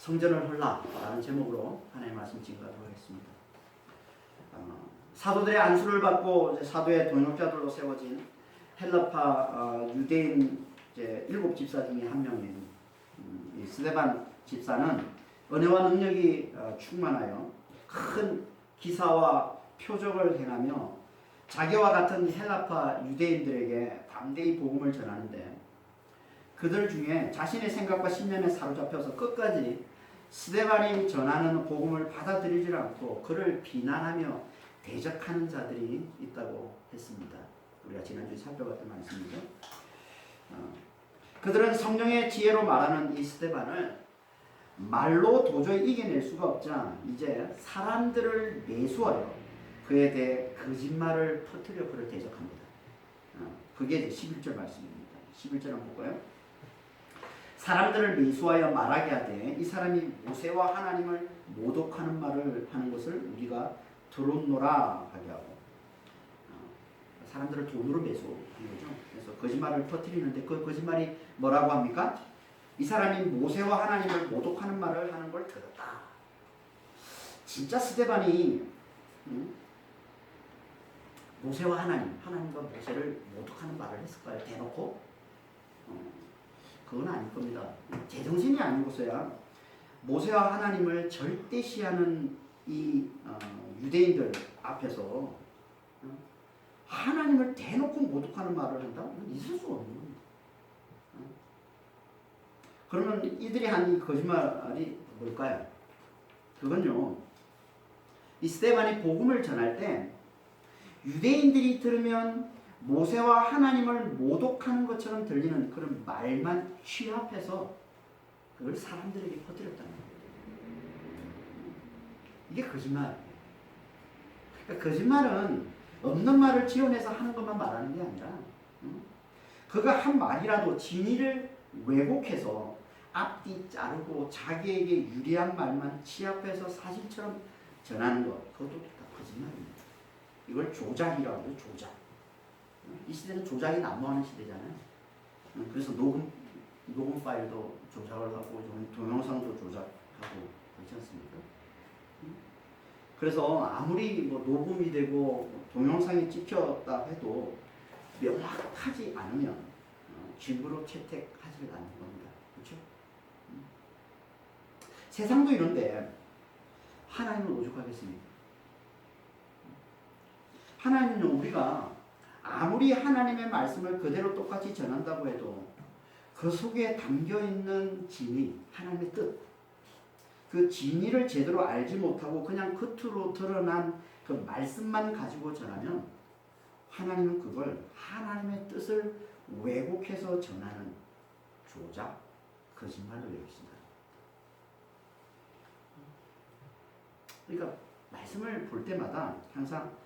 성전을 헐라라는 제목으로 하나님의 말씀 증거하도록 하겠습니다. 사도들의 안수를 받고 사도의 동역자들로 세워진 헬라파 유대인 이제 7 집사 중에 한 명인 이 스데반 집사는 은혜와 능력이 충만하여 큰 기사와 표적을 행하며 자기와 같은 헬라파 유대인들에게 담대히 복음을 전하는데, 그들 중에 자신의 생각과 신념에 사로잡혀서 끝까지 스데반이 전하는 복음을 받아들이지 않고 그를 비난하며 대적하는 자들이 있다고 했습니다. 우리가 지난주에 살펴봤던 말씀이죠. 그들은 성령의 지혜로 말하는 이 스데반을 말로 도저히 이겨낼 수가 없자 이제 사람들을 매수하여 그에 대해 거짓말을 퍼뜨려 그를 대적합니다. 그게 이제 11절 말씀입니다. 11절 한번 볼까요? 사람들을 매수하여 말하게 하되 이 사람이 모세와 하나님을 모독하는 말을 하는 것을 우리가 들었노라 하게 하고, 사람들을 돈으로 매수하는 거죠. 그래서 거짓말을 퍼뜨리는데 그 거짓말이 뭐라고 합니까? 이 사람이 모세와 하나님을 모독하는 말을 하는 걸 들었다. 진짜 스데반이 모세와 하나님과 모세를 모독하는 말을 했을까요? 대놓고? 그건 아닐 겁니다. 제정신이 아니고서야 모세와 하나님을 절대시하는 이 유대인들 앞에서 하나님을 대놓고 모독하는 말을 한다고? 있을 수 없는 겁니다. 그러면 이들이 한 이 거짓말이 뭘까요? 그건요, 이 스데반이 복음을 전할 때 유대인들이 들으면 모세와 하나님을 모독하는 것처럼 들리는 그런 말만 취합해서 그걸 사람들에게 퍼뜨렸다는 거예요. 이게 거짓말. 그러니까 거짓말은 없는 말을 지어내서 하는 것만 말하는 게 아니라, 그가 한 말이라도 진리를 왜곡해서 앞뒤 자르고 자기에게 유리한 말만 취합해서 사실처럼 전하는 것, 그것도 다 거짓말입니다. 이걸 조작이라고 해요. 조작. 이 시대는 조작이 난무하는 시대잖아요. 그래서 녹음 파일도 조작을 하고 동영상도 조작하고 그렇지 않습니까? 그래서 아무리 뭐 녹음이 되고 동영상이 찍혔다 해도 명확하지 않으면 증거로 채택하지 않는 겁니다. 그렇죠? 세상도 이런데 하나님은 오죽하겠습니까? 하나님은 우리가 아무리 하나님의 말씀을 그대로 똑같이 전한다고 해도 그 속에 담겨있는 진리, 하나님의 뜻, 그 진리를 제대로 알지 못하고 그냥 겉으로 드러난 그 말씀만 가지고 전하면 하나님은 그걸 하나님의 뜻을 왜곡해서 전하는 조작, 거짓말로 여기신다. 그러니까 말씀을 볼 때마다 항상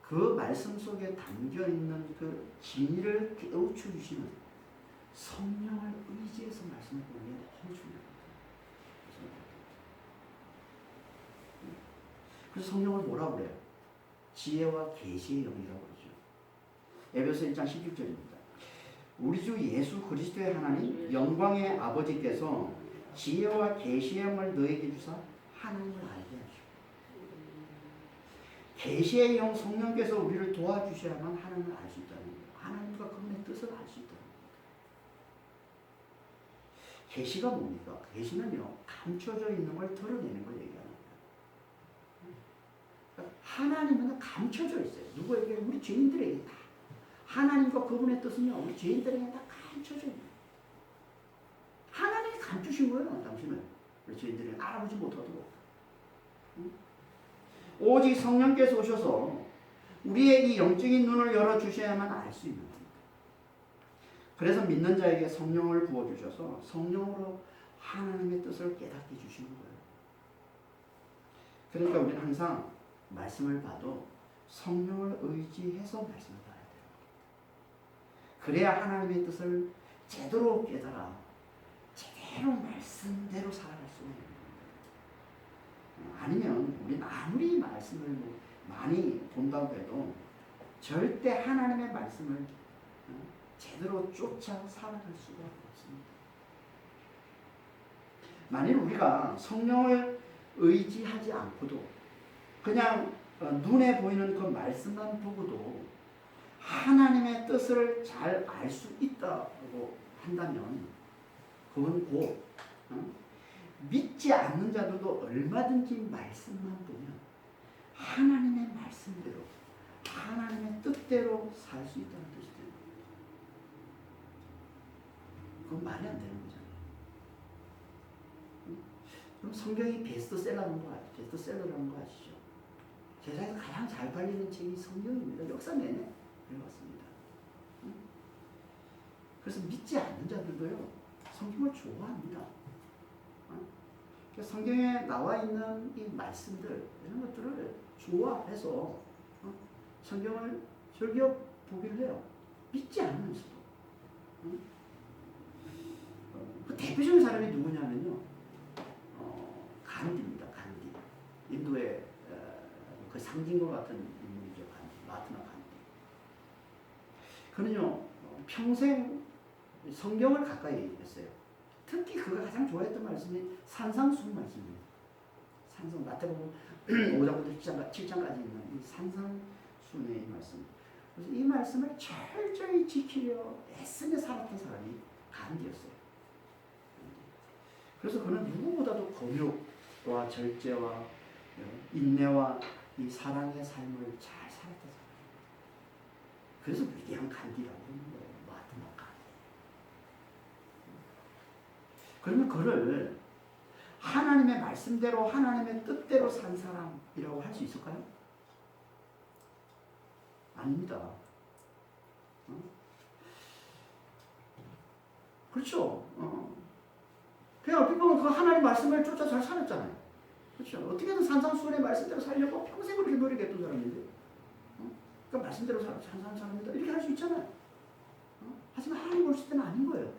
그 말씀 속에 담겨있는 그 진리를 깨우쳐 주시는 성령을 의지해서 말씀을 보는 게 너무 중요합니다. 그래서 성령을 뭐라고 그래요? 지혜와 계시의 영이라고 그러죠. 에베소 1장 16절입니다. 우리 주 예수 그리스도의 하나님 영광의 아버지께서 지혜와 계시의 영을 너에게 주사 하나님을 알게 하시고, 계시의 영 성령께서 우리를 도와주셔야만 하나님을 알 수 있다는 거예요. 하나님과 그분의 뜻을 알 수 있다는 겁니다. 계시가 뭡니까? 계시는요, 감춰져 있는 걸 드러내는 걸 얘기하는 거예요. 그러니까 하나님은 감춰져 있어요. 누구에게? 우리 죄인들에게 다. 하나님과 그분의 뜻은요, 우리 죄인들에게 다 감춰져 있는 거예요. 하나님이 감추신 거예요, 당신을. 우리 죄인들에게 알아보지 못하도록. 오직 성령께서 오셔서 우리의 이 영적인 눈을 열어주셔야만 알 수 있는 겁니다. 그래서 믿는 자에게 성령을 부어주셔서 성령으로 하나님의 뜻을 깨닫게 주시는 거예요. 그러니까 우리는 항상 말씀을 봐도 성령을 의지해서 말씀을 봐야 돼요. 그래야 하나님의 뜻을 제대로 깨달아 제대로 말씀대로 살아갈 수가 있는 거예요. 아니면 우리는 아무리 말씀을 많이 본다고 해도 절대 하나님의 말씀을 제대로 쫓아 살아갈 수가 없습니다. 만일 우리가 성령을 의지하지 않고도 그냥 눈에 보이는 그 말씀만 보고도 하나님의 뜻을 잘 알 수 있다고 한다면 그건 곧 믿지 않는 자들도 얼마든지 말씀만 보면 하나님의 말씀대로 하나님의 뜻대로 살 수 있다는 뜻이 되는 겁니다. 그건 말이 안 되는 거잖아요. 그럼 성경이 베스트셀러라는 거 아시죠? 세상에서 가장 잘 팔리는 책이 성경입니다. 역사 내내 그래왔습니다. 그래서 믿지 않는 자들도요 성경을 좋아합니다. 성경에 나와 있는 이 말씀들 이런 것들을 좋아해서 성경을 즐겨 보기를 해요. 믿지 않으면서도. 그 대표적인 사람이 누구냐면요. 간디입니다. 간디. 인도의 그 상징과 같은 인물이죠. 간디. 마하트마 간디. 그는요 평생 성경을 가까이 했어요. 특히 그가 가장 좋아했던 말씀이 산상수훈 말씀입니다. 산상 마태복음 5장부터 7장까지 있는 이 산상수훈의 이 말씀. 그래서 이 말씀을 철저히 지키려 애쓰며 살았던 사람이 간디였어요. 그래서 그는 누구보다도 검욕과 절제와 인내와 이 사랑의 삶을 잘 살았던 사람이에요. 그래서 위대한 간디라고 하는 거예요. 마하트마 간디. 그러면 그를 하나님의 말씀대로 하나님의 뜻대로 산 사람이라고 할 수 있을까요? 아닙니다. 그렇죠. 그냥 어떻게 보면 그 하나님 말씀을 쫓아 잘 살았잖아요. 그렇죠. 어떻게든 산상수훈의 말씀대로 살려고 평생 그렇게 노력했던 사람인데, 그러니까 말씀대로 사는 사람이다 이렇게 할 수 있잖아요. 하지만 하나님 보실 때는 아닌 거예요.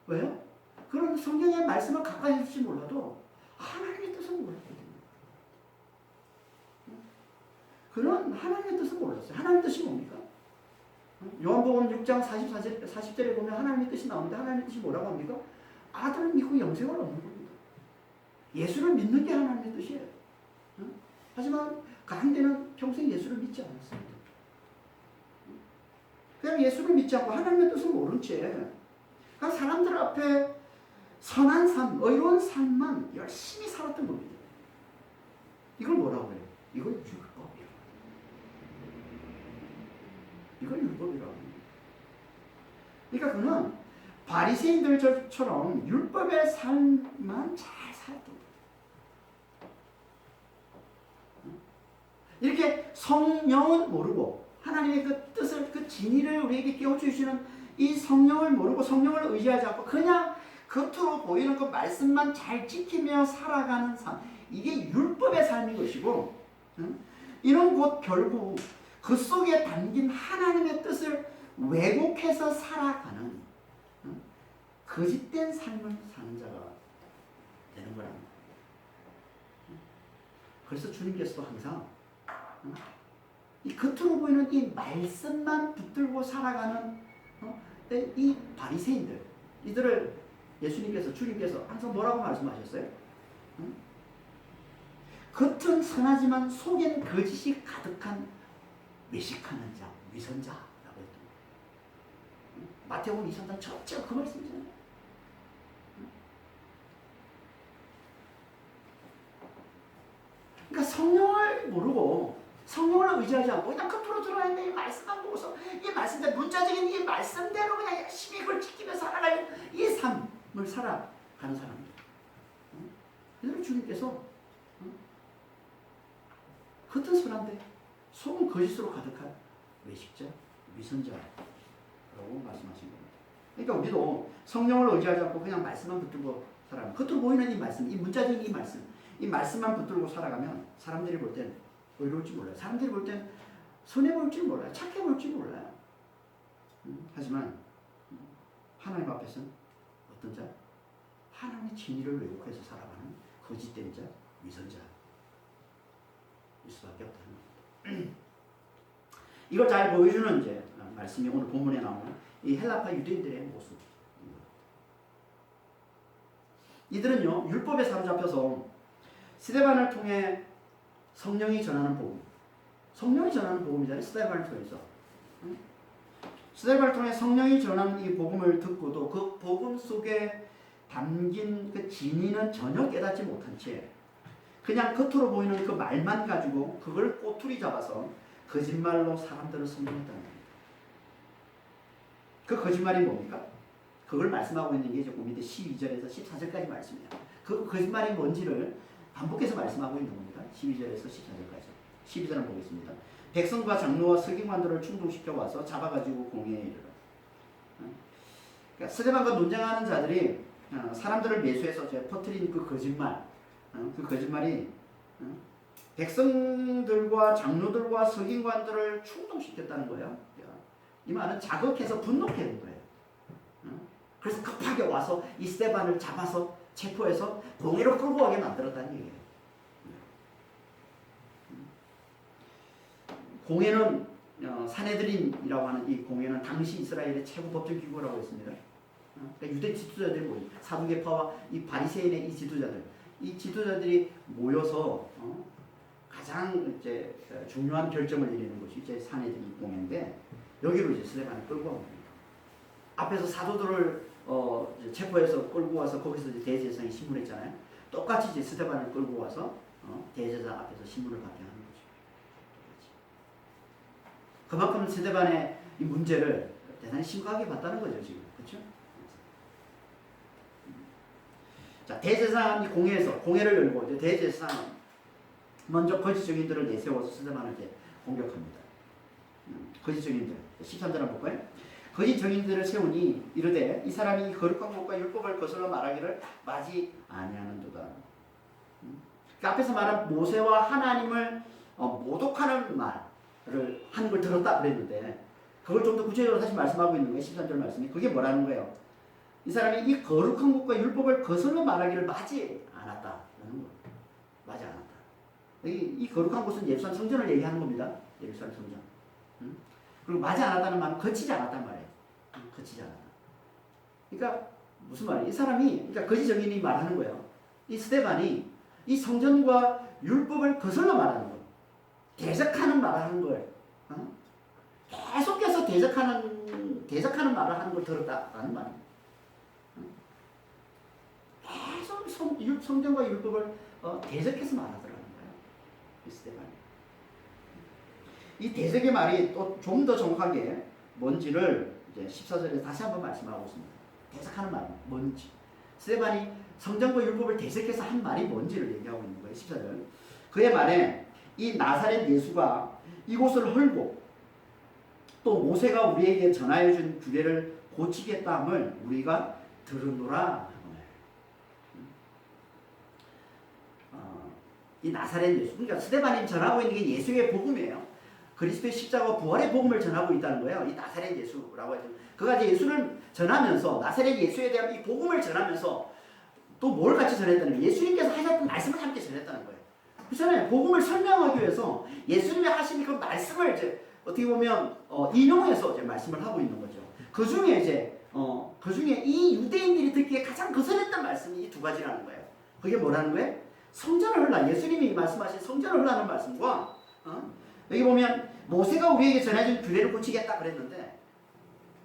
왜요? 그런 성경의 말씀을 가까이 할지 몰라도 하나님의 뜻은 몰랐거든요. 그런 하나님의 뜻은 몰랐어요. 하나님의 뜻이 뭡니까? 요한복음 6장 40절에 보면 하나님의 뜻이 나오는데 하나님의 뜻이 뭐라고 합니까? 아들을 믿고 영생을 얻는 겁니다. 예수를 믿는 게 하나님의 뜻이에요. 하지만 간디는 평생 예수를 믿지 않았습니다. 그냥 예수를 믿지 않고 하나님의 뜻을 모른 채 그러니까 사람들 앞에 선한 삶, 의로운 삶만 열심히 살았던 겁니다. 이걸 뭐라고 해요? 이걸 율법이라고 해요. 이걸 율법이라고 합니다. 그러니까 그는 바리새인들처럼 율법의 삶만 잘 살았던 거예요. 이렇게 성령은 모르고 하나님의 그 뜻을, 그 진리를 우리에게 깨워주시는 이 성령을 모르고 성령을 의지하지 않고 그냥 겉으로 보이는 그 말씀만 잘 지키며 살아가는 삶, 이게 율법의 삶인 것이고, 이런 곧 결국 그 속에 담긴 하나님의 뜻을 왜곡해서 살아가는 거짓된 삶을 사는 자가 되는 거랍니다. 그래서 주님께서도 항상 이 겉으로 보이는 이 말씀만 붙들고 살아가는 이 바리새인들, 이들을 주님께서 항상 뭐라고 말씀하셨어요? 겉은 선하지만 속엔 거짓이 가득한 외식하는 자, 위선자라고 했던 거예요. 마태복음 23장 전체가 그 말씀이잖아요. 그러니까 성령을 모르고 성령을 의지하지 않고 그냥 겉으로 들어와 있는 이 말씀만 보고서 이 말씀대로 문자적인 이 말씀대로 그냥 열심히 그걸 지키며 살아가는 이 삶을 살아가는 사람입니다. 그래서 주님께서 겉은 선한데 속은 거짓으로 가득한 외식자, 위선자라고 말씀하신 겁니다. 그러니까 우리도 성령을 의지하지 않고 그냥 말씀만 붙들고 살아가면 겉으로 보이는 이 말씀, 이 문자적인 이 말씀만 붙들고 살아가면 사람들이 볼 땐 의로울지 몰라요. 사람들이 볼 땐 선해 보일지 몰라요. 착해 보일지 몰라요. 하지만 하나님 앞에서는 어떤 자? 하나님의 진리를 왜곡해서 살아가는 거짓된 자, 위선자일 수밖에 없다는 겁니다. 이걸 잘 보여주는 이제 말씀이 오늘 본문에 나오는 이 헬라파 유대인들의 모습. 이들은요 율법에 사로잡혀서 스데반을 통해 성령이 전하는 복음, 성령이 전하는 복음이잖아요. 스데반을 통해서 스데반을 통해 성령이 전하는 이 복음을 듣고도 그 복음 속에 담긴 그 진리는 전혀 깨닫지 못한 채 그냥 겉으로 보이는 그 말만 가지고 그걸 꼬투리 잡아서 거짓말로 사람들을 성공했다는 겁니다. 그 거짓말이 뭡니까? 그걸 말씀하고 있는 게 조금 밑에 12절에서 14절까지 말씀이에요. 그 거짓말이 뭔지를 반복해서 말씀하고 있는 겁니다. 12절에서 14절까지. 12절을 보겠습니다. 백성과 장로와 서기관들을 충동시켜 와서 잡아가지고 공회에 이르러. 그러니까 스데반과 논쟁하는 자들이 사람들을 매수해서 퍼뜨린 그 거짓말, 그 거짓말이 백성들과 장로들과 서기관들을 충동시켰다는 거예요. 이 말은 자극해서 분노케 된 거예요. 그래서 급하게 와서 이 스데반을 잡아서 체포해서 공회로 끌고 가게 만들었다는 얘기예요. 공회는 사네드린이라고 하는 이 공회는 당시 이스라엘의 최고 법정 기구라고 했습니다. 그러니까 유대 지도자들이 모인 사두개파와 이 바리새인의 이 지도자들이 모여서 가장 이제 중요한 결정을 내리는 것이 이제 사네드린 공회인데 여기로 이제 스데반을 끌고 옵니다. 앞에서 사도들을 체포해서 끌고 와서 거기서 이제 대제사장이 신문했잖아요. 똑같이 이제 스데반을 끌고 와서 대제사장 앞에서 신문을 받게 하는 거죠. 그만큼 스데반의 이 문제를 대단히 심각하게 봤다는 거죠 지금. 그렇죠? 자, 대제사장이 공회를 열고 이제 대제사장은 먼저 거짓 증인들을 내세워서 스데반을 이제 공격합니다. 거짓 증인들 13절 한번 볼까요? 거짓 증인들을 세우니 이르되 이 사람이 이 거룩한 것과 율법을 거슬러 말하기를 마지 아니하는도다. 그 앞에서 말한 모세와 하나님을 모독하는 말을 한 걸 들었다 그랬는데 그걸 좀 더 구체적으로 다시 말씀하고 있는 거예요. 13절 말씀이. 그게 뭐라는 거예요? 이 사람이 이 거룩한 것과 율법을 거슬러 말하기를 마지 않았다라는 거예요. 마지 않았다. 이 거룩한 것은 예루살렘 성전을 얘기하는 겁니다. 예루살렘 성전. 그리고 마지 않았다는 말은 거치지 않았단 말이에요. 거치지 않았다. 그러니까 무슨 말이에요? 이 사람이 그러니까 거짓 증인이 말하는 거예요. 이 스데반이 이 성전과 율법을 거슬러 말하는 거예요. 대적하는 말을 하는 거예요. 계속해서 대적하는 말을 하는 걸 들었다라는 말이에요. 계속 성전과 율법을 대적해서 말하더라는 거예요. 이 스데반이. 이 대적의 말이 또 좀 더 정확하게 뭔지를 이제 14절에 다시 한번 말씀하고 있습니다. 대적하는 말은 뭔지. 스데반이 성전과 율법을 대적해서 한 말이 뭔지를 얘기하고 있는 거예요. 14절. 그의 말에 이 나사렛 예수가 이곳을 헐고 또 모세가 우리에게 전하여 준 규례를 고치겠다 함을 우리가 들으노라. 이 나사렛 예수. 그러니까 스데반이 전하고 있는 게 예수의 복음이에요. 그리스도의 십자가와 부활의 복음을 전하고 있다는 거예요. 이 나사렛 예수라고 해서 그가 이제 예수를 전하면서 나사렛 예수에 대한 이 복음을 전하면서 또 뭘 같이 전했다는 거예요. 예수님께서 하셨던 말씀을 함께 전했다는 거예요. 그렇잖아요. 복음을 설명하기 위해서 예수님이 하신 그 말씀을 이제 어떻게 보면 인용해서 이제 말씀을 하고 있는 거죠. 그 중에 이 유대인들이 듣기에 가장 거슬렸던 말씀이 이 두 가지라는 거예요. 그게 뭐라는 거예요? 성전을 흘러 예수님이 말씀하신 성전을 흘러는 말씀과 여기 보면 모세가 우리에게 전해준 규례를 고치겠다 그랬는데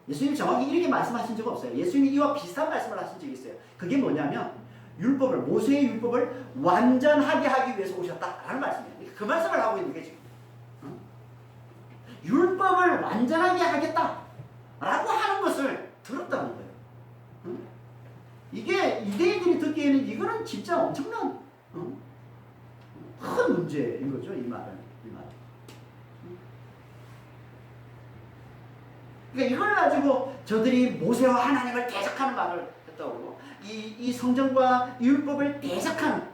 예수님이 정확히 이렇게 말씀하신 적 없어요. 예수님이 이와 비슷한 말씀을 하신 적이 있어요. 그게 뭐냐면 모세의 율법을 완전하게 하기 위해서 오셨다라는 말씀이에요. 그 말씀을 하고 있는 게 지금 율법을 완전하게 하겠다라고 하는 것을 들었다는 거예요. 이게 유대인들이 듣기에는 이거는 진짜 엄청난 큰 문제인 거죠. 이 말은. 그러니까 이걸 가지고 저들이 모세와 하나님을 대적하는 말을 했다고 그러고 이 성전과 율법을 대적하는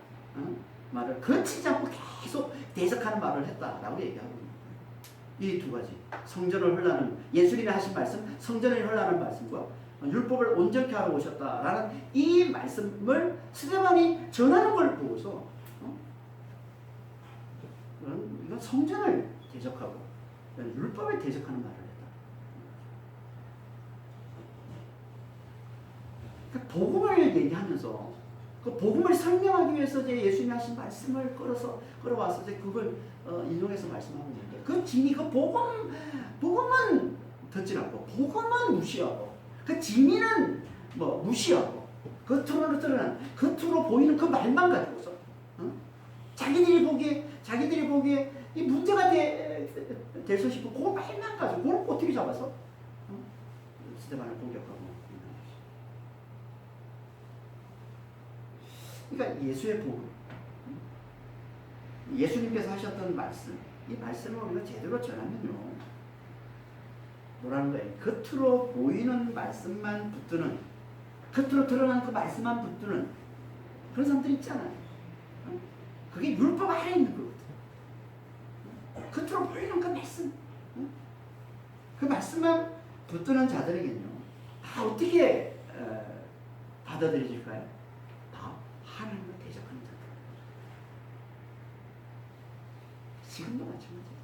말을 거치지 않고 계속 대적하는 말을 했다라고 얘기하고 있는 거예요. 이 두 가지 성전을 흘러는 예수님이 하신 말씀 성전을 흘러는 말씀과 율법을 온전케 하러 오셨다라는 이 말씀을 스데반이 전하는 걸 보고서 이건 성전을 대적하고 율법을 대적하는 말을 했다. 복음을 얘기하면서 그 복음을 설명하기 위해서 이제 예수님이 하신 말씀을 끌어와서 이제 그걸 인용해서 말씀하고 있는데 그 진리 그 복음은 듣지 않고 복음은 무시하고 그 진리는 뭐 무시하고 겉으로 보이는 그 말만 가지고서 자기들이 보기에 이 문제가 될수 싶고 그 말만 가지고 그걸 꼬투리 잡아서 스데반을 공격하고 그러니까 예수의 복음 예수님께서 하셨던 말씀 이 말씀을 우리가 제대로 전하면요 뭐라는 거예요? 겉으로 보이는 말씀만 붙드는 겉으로 드러나는 그 말씀만 붙드는 그런 사람들 있잖아요. 그게 율법 아래에 있는 거거든. 겉으로 보이는 그 말씀 그 말씀만 붙드는 자들에게는요 다 어떻게 받아들여질까요? 다 하나님을 대적하는 자들. 지금도 마찬가지죠.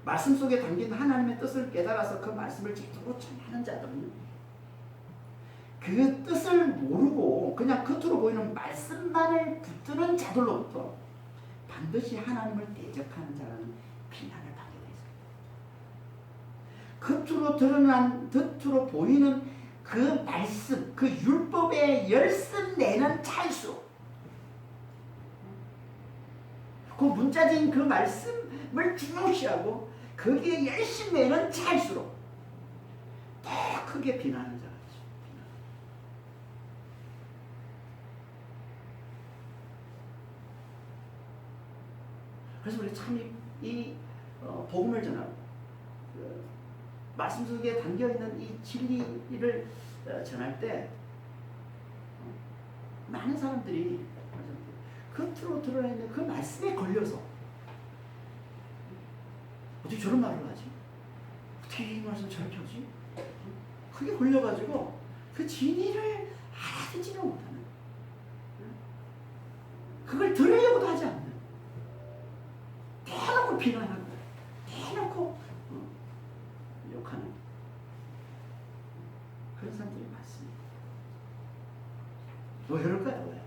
말씀 속에 담긴 하나님의 뜻을 깨달아서 그 말씀을 제대로 전하는 자들은요 그 뜻을 모르고 그냥 겉으로 보이는 말씀만을 붙드는 자들로부터 반드시 하나님을 대적하는 자라는 비난을 받게 되어 있습니다. 겉으로 보이는 그 말씀, 그 율법의 열심 내는 찰수 그 문자적인 그 말씀을 중요시하고 거기에 열심 내는 찰수로 더 크게 비난하는 자가 있죠. 그래서 우리 참 이 복음을 전하고 말씀 속에 담겨있는 이 진리를 전할 때 많은 사람들이 겉으로 드러나있는 그 말씀에 걸려서 어떻게 저런 말을 하지? 어떻게 이 말씀 저렇게 하지? 그게 걸려가지고 그 진리를 알아듣지를 못하는 그걸 들으려고도 하지 않는 대놓고 비난하고 대놓고 욕하는 그런 사람들이 많습니다. 왜 그럴까요? 왜?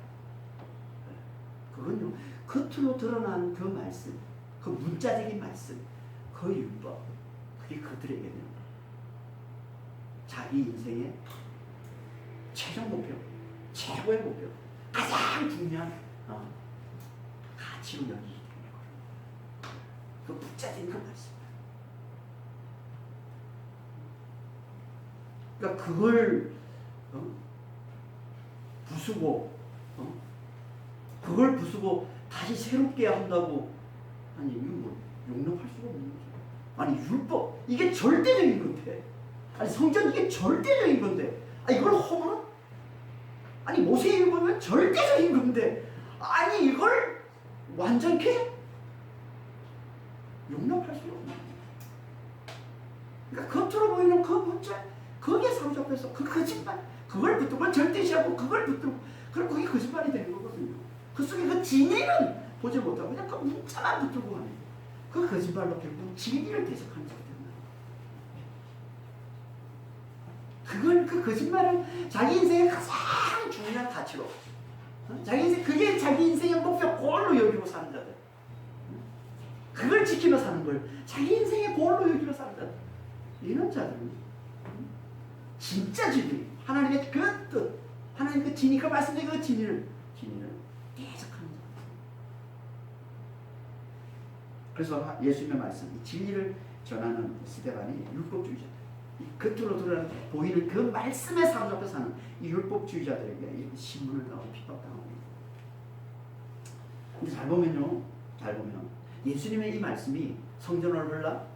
그건요 겉으로 드러난 그 말씀 그 문자적인 말씀 그 율법 그게 그들에게는 자기 인생의 최종 목표 최고의 목표 가장 중요한 가치로 여기기 때문에 그 문자적인 그 말씀 그러니까 그걸 부수고 다시 새롭게 한다고 아니 이건 뭐 용납할 수가 없는 거죠. 아니 율법 이게 절대적인 건데 아니 성전 이게 절대적인 건데 이걸 허물어? 아니 모세의 율법은 절대적인 건데 아니 이걸 완전히 용납할 수가 없는 거죠. 그러니까 겉으로 보이는 그 문자 거기에 사로잡혀서 그 거짓말 그걸 붙들고 절대시하고 그걸 붙들고 그럼 그게 거짓말이 되는 거거든요. 그 속에 그 진리는 보지 못하고 그냥 그 문자만 붙들고 가는 그 거짓말로 결국 진리를 대적하는 자가 되는 거예요. 그 거짓말은 자기 인생의 가장 중요한 가치로 그게 자기 인생의 목표 골로 여기고 사는 자들 그걸 지키며 사는 걸 자기 인생의 골로 여기며 사는 자들 이런 자들은 진짜 진리 하나님의 그 뜻 하나님의 그 진리 그 말씀의 그 진리를 대적하는 자. 그래서 예수님의 말씀 이 진리를 전하는 스데반이 율법주의자들 겉으로 드러나는 보이는 그 말씀에 사로잡혀 사는 이 율법주의자들에게 이렇게 신문을 당하고 핍박당하고 근데 잘 보면 예수님의 이 말씀이 성전을 흘라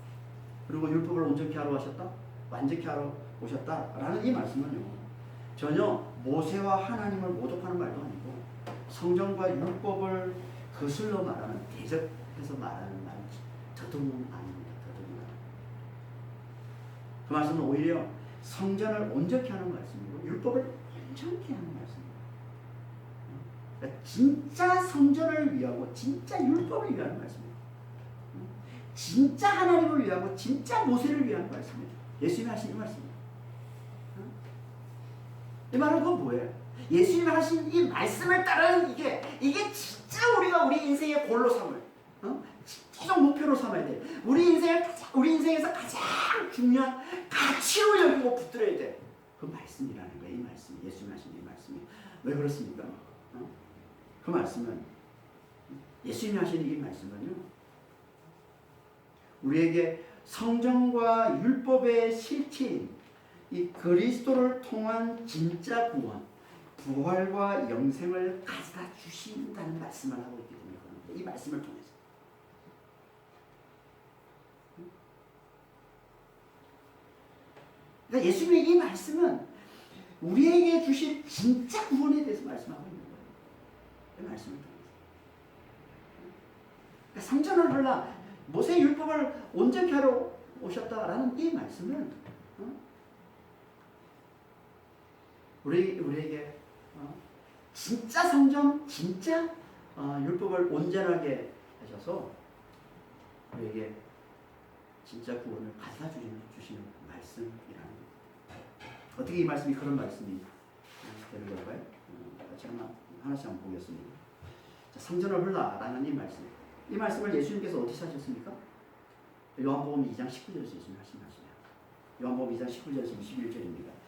그리고 율법을 온전히 하러 오셨다 완전히 하러 오셨다라는 이 말씀은요 전혀 모세와 하나님을 모독하는 말도 아니고 성전과 율법을 거슬러 말하는 대적해서 말하는 말 더더욱 아닙니다. 그 말씀은 오히려 성전을 온전히 하는 말씀이고 율법을 온전히 하는 말씀입니다. 그러니까 진짜 성전을 위하고 진짜 율법을 위한 말씀입니다. 진짜 하나님을 위하고 진짜 모세를 위한 말씀입니다. 예수님이 하신 이 말씀입니다. 이 말은 그건 뭐예요? 예수님이 하신 이 말씀을 따르는 이게 진짜 우리 인생의 골로 삼을, 최종 목표로 삼아야 돼. 우리 인생에서 가장 중요한 가치로 여기고 붙들어야 돼. 그 말씀이라는 거예요. 이 말씀, 예수님이 하신 이 말씀이. 왜 그렇습니까? 그 말씀은, 예수님이 하신 이 말씀은요, 우리에게 성경과 율법의 실체인 이 그리스도를 통한 진짜 구원, 부활과 영생을 가져다 주신다는 말씀을 하고 있기 때문에 그럽니다. 이 말씀을 통해서. 그러니까 예수님의 이 말씀은 우리에게 주실 진짜 구원에 대해서 말씀하고 있는 거예요. 이 말씀을 통해서. 그러니까 성전을 흘러 모세의 율법을 온전케 하러 오셨다라는 이 말씀은 우리에게 진짜 성전, 진짜 율법을 온전하게 하셔서 우리에게 진짜 구원을 가져다 주시는 말씀이라는 거예요. 어떻게 이 말씀이 그런 말씀이 되는 걸까요? 제가 하나씩 한번 보겠습니다. 자, 성전을 흘러라는 이 말씀. 이 말씀을 예수님께서 어디서 하셨습니까? 요한복음 2장 19절에서 예수님 하신 말씀이에요. 요한복음 2장 19절에서 21절입니다.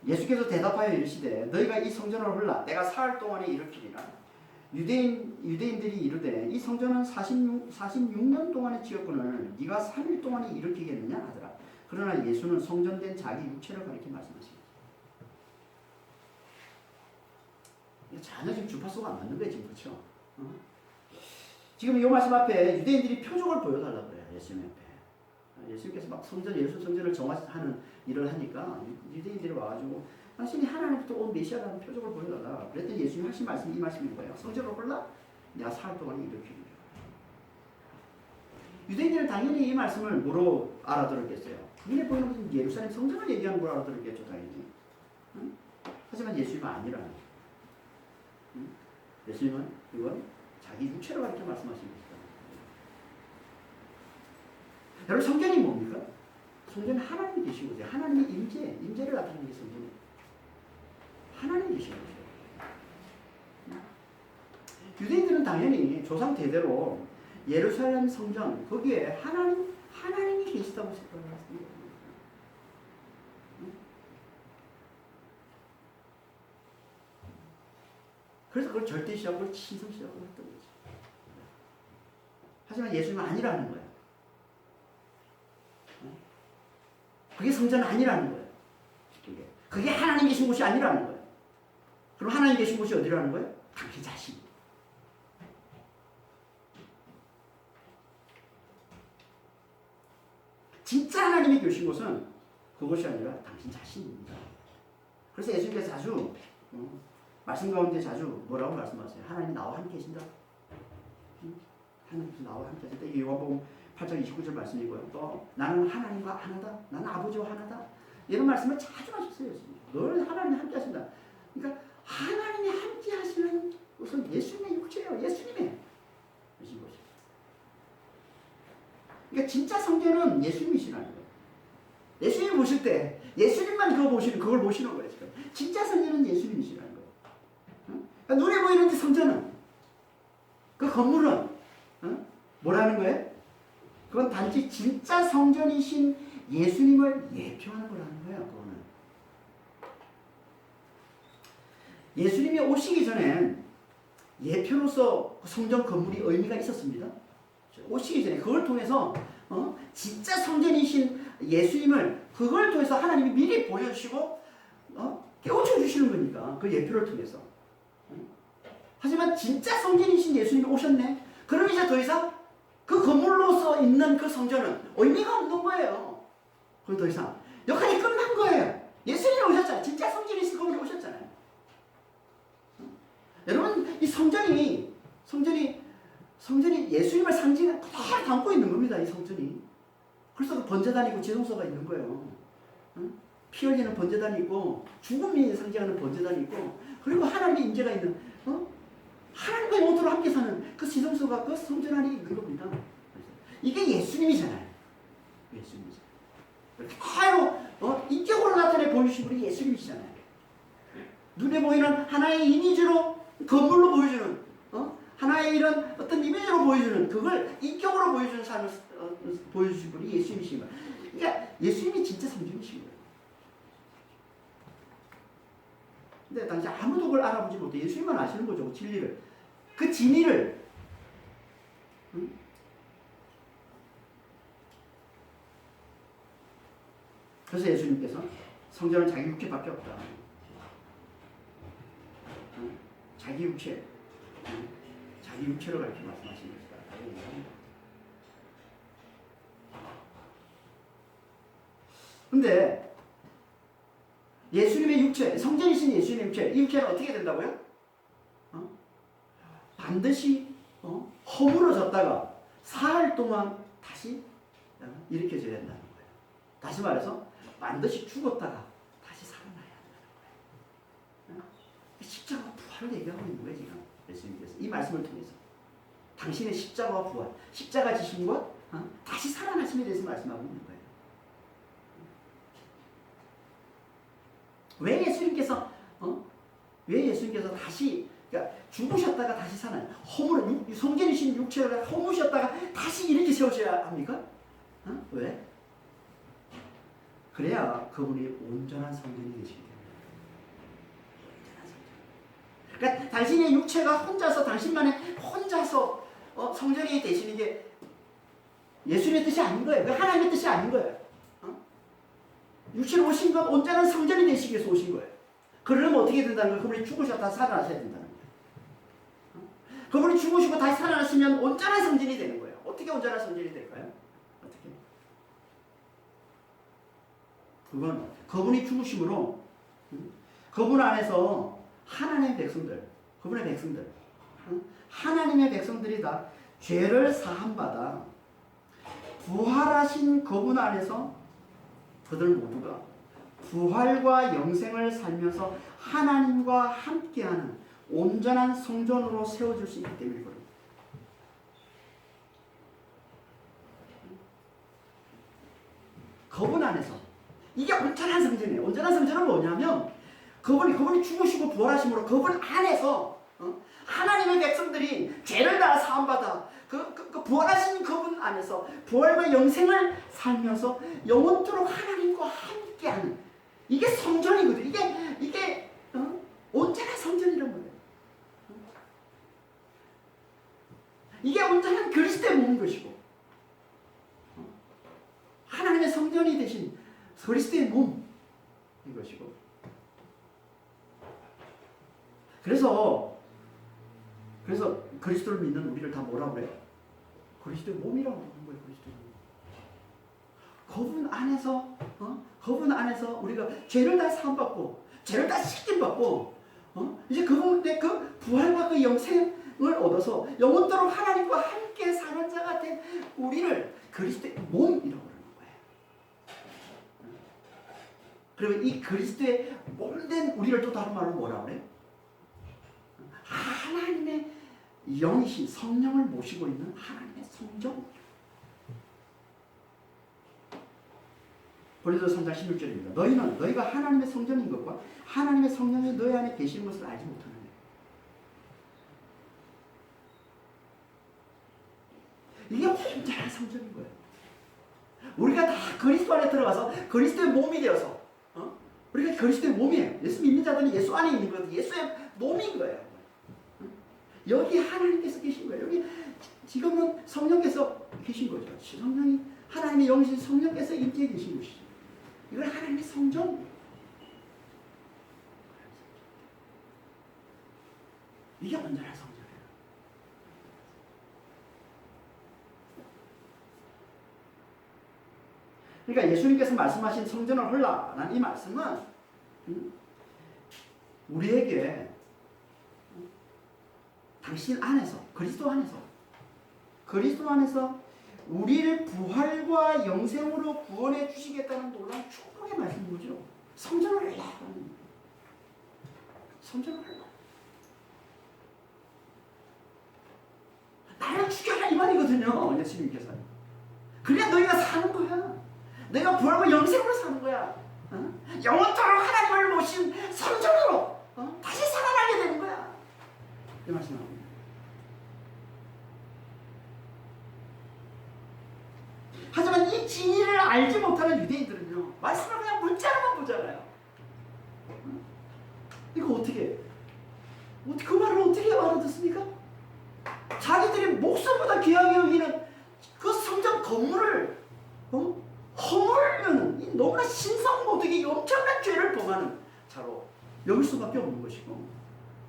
예수께서 대답하여 이르시되 너희가 이 성전을 흘러 내가 사흘 동안에 일으키리라. 유대인들이 이르되 이 성전은 46년 동안에 지었거늘 네가 3일 동안에 일으키겠느냐 하더라. 그러나 예수는 성전된 자기 육체를 가리켜 말씀하십니다. 전혀 지금 주파수가 안 맞는 거예요. 지금 그렇죠? 지금 이 말씀 앞에 유대인들이 표적을 보여달라고 그래요. 예수님 앞에. 예수님께서 막 예수 성전을 정화하는 일을 하니까 유대인들이 와가지고 당신이 하나님부터 온 메시아라는 표적을 보여달라. 그랬더니 예수님이 하신 말씀이 이 말씀인 거예요. 성전을 홀라 내가 사흘 동안에 일으키리라. 유대인들은 당연히 이 말씀을 뭐로 알아들었겠어요? 눈에 보이는 것은 예루살렘 성전을 얘기하는 걸 알아들었겠죠, 당연히. 하지만 예수님은 아니라는 거예요. 예수님은 이건 자기 육체로 가르쳐 말씀하신 것이다. 여러분, 성전이 뭡니까? 성전은 하나님이 계신 거죠. 하나님의 임재를 나타내는 게 성전이에요. 하나님이 계신 거죠. 유대인들은 당연히 조상 대대로 예루살렘 성전, 거기에 하나님이 계시다고 생각을 했습니다. 그래서 그걸 절대시하고 신성시하고 했던 거죠. 하지만 예수님은 아니라는 거예요. 그게 성전은 아니라는 거예요. 그게 하나님 계신 곳이 아니라는 거예요. 그럼 하나님 계신 곳이 어디라는 거예요? 당신 자신. 진짜 하나님이 계신 곳은 그것이 아니라 당신 자신입니다. 그래서 예수님께서 자주 말씀 가운데 자주 뭐라고 말씀하세요? 하나님 나와 함께 계신다. 하나님 나와 함께 계신다. 이게 요한복음 8장 29절 말씀이고요. 또 나는 하나님과 하나다. 나는 아버지와 하나다. 이런 말씀을 자주 하셨어요. 늘 하나님 함께 하신다. 그러니까 하나님이 함께 하시는 것은 예수님의 육체예요. 예수님의 것이죠. 그러니까 진짜 성전은 예수님이시라는 거예요. 예수님 보실 때 예수님만 그걸 보시는 거예요. 지금. 진짜 성전은 예수님이시라는 거예요. 그러니까 눈에 보이는 성전은, 그 건물은 뭐라는 거예요? 그건 단지 진짜 성전이신 예수님을 예표하는 거라는 거예요. 그거는. 예수님이 오시기 전엔 예표로서 성전 건물이 의미가 있었습니다. 오시기 전에 그걸 통해서 진짜 성전이신 예수님을 그걸 통해서 하나님이 미리 보여주시고 깨우쳐 주시는 거니까 그 예표를 통해서. 하지만 진짜 성전이신 예수님이 오셨네. 그럼 이제 더 이상 그 건물로서 있는 그 성전은 의미가 없는 거예요. 그럼 더 이상 역할이 끝난 거예요. 예수님이 오셨잖아요. 진짜 성전이신 그분이 오셨잖아요. 여러분, 이 성전이 예수님을 상징을 그대로 담고 있는 겁니다. 이 성전이. 그래서 그 번제단이 있고 지성소가 있는 거예요. 피 흘리는 번제단이 있고 죽음이 상징하는 번제단이 있고 그리고 하나님의 임재가 있는 하나님과 영원토록 함께 사는 그 지성소가 그 성전 안에 있는 겁니다. 이게 예수님이잖아요. 예수님이잖아요. 그대로 인격으로 나타내 보이신 분이 예수님이시잖아요. 눈에 보이는 하나의 이미지로 건물로 보여주는 하나의 이런 어떤 이미지로 보여주는 그걸 인격으로 보여주는 삶을 보여주신 분이 예수님이신 거예요. 그러니까 예수님이 진짜 성령이신 거예요. 근데 당시 아무도 그걸 알아보지 못해. 예수님만 아시는 거죠. 그 진리를. 그 진리를. 그래서 예수님께서 성전은 자기 육체밖에 없다. 자기 육체. 자기 육체로 가르쳐 말씀하신 것이다. 근데 예수님의 육체, 성전이신 예수님의 육체, 이 육체는 어떻게 된다고요? 반드시 허물어졌다가 사흘 동안 다시 일으켜져야 된다는 거예요. 다시 말해서 반드시 죽었다가 다시 살아나야 한다는 거예요. 십자가 부활을 얘기하고 있는 거예요, 지금 예수님께서 이 말씀을 통해서 당신의 십자가와 부활, 십자가 지심과 다시 살아나심에 대해서 말씀하고 있는 거예요. 왜 예수님께서 다시 그러니까 죽으셨다가 다시 살아나요? 성전이신 육체를 허무셨다가 다시 이렇게 세우셔야 합니까? 왜? 그래야 그분이 온전한 성전이 되시기 때문에. 온전한 성전. 그러니까 당신의 육체가 혼자서 당신만의 혼자서 성전이 되시는 게 예수님의 뜻이 아닌 거예요. 그 하나님의 뜻이 아닌 거예요. 육체로 오신 건 온전한 성전이 되시기 위해서 오신 거예요. 그러려면 어떻게 된다는 거예요? 그분이 죽으셨다 살아나셔야 된다는 거예요. 그분이 죽으시고 다시 살아나시면 온전한 성전이 되는 거예요. 어떻게 온전한 성전이 될까요? 어떻게? 그건 그분이 죽으심으로 그분 안에서 하나님의 백성들, 그분의 백성들, 하나님의 백성들이 다 죄를 사함받아 부활하신 그분 안에서 그들 모두가 부활과 영생을 살면서 하나님과 함께하는 온전한 성전으로 세워질 수 있기 때문이거든요. 그분 안에서 이게 온전한 성전이에요. 온전한 성전은 뭐냐면 그분이 죽으시고 부활하심으로 그분 안에서 하나님의 백성들이 죄를 다 사함받아 그 부활하신 그분 안에서 부활과 영생을 살면서 영원토록 하나님과 함께하는 이게 성전이거든요. 이게 온전한 성전이란 거예요. 이게 온전한 그리스도의 몸인 것이고 하나님의 성전이 되신 그리스도의 몸인 것이고 그래서 그리스도를 믿는 우리를 다 뭐라고 그래요? 그리스도의 몸이라고 부르는 거예요. 그리스도의 몸. 그분 안에서 우리가 죄를 다 사함받고 죄를 다 씻김받고 이제 그분의 그 부활과 그 영생을 얻어서 영원토록 하나님과 함께 사는 자가 된 우리를 그리스도의 몸이라고 부르는 거예요. 그러면 이 그리스도의 몸된 우리를 또 다른 말로 뭐라고 그래요? 하나님의 영이신 성령을 모시고 있는 하나님의 성전. 고린도서 3장 16절입니다. 너희가 하나님의 성전인 것과 하나님의 성령이 너희 안에 계시는 것을 알지 못하느냐. 이게 온전한 성전인 거예요. 우리가 다 그리스도 안에 들어가서 그리스도의 몸이 되어서 우리가 그리스도의 몸이에요. 예수 믿는 자들은 예수 안에 있는 거예요. 예수의 몸인 거예요. 여기 하나님께서 계신 거예요. 여기 지금은 성령께서 계신 거죠. 성령이 하나님의 영이신 성령께서 인기에 계신 것이죠. 이건 하나님의 성전. 이게 온전한 성전이에요. 그러니까 예수님께서 말씀하신 성전을 헐라라는 이 말씀은 우리에게 당신 안에서 그리스도 안에서 우리를 부활과 영생으로 구원해 주시겠다는 놀라운 축복의 말씀인 거죠. 성전을 하라. 성전을 하라. 나를 죽여라 이 말이거든요. 예수님께서. 그래야 너희가 사는 거야. 너희가 부활과 영생으로 사는 거야. 영원토록 하나님을 모신 성전으로 다시 살아나게 되는 거야. 이 말씀합니다. 하지만 이 진리를 알지 못하는 유대인들은요, 말씀을 그냥 문자로만 보잖아요. 이거 어떻게 그 말을 어떻게 알아듣습니까? 자기들이 목숨보다 귀하게 여기는 그 성전 건물을 허물면 이 너무나 신성모독이 엄청난 죄를 범하는 자로 여길 수밖에 없는 것이고,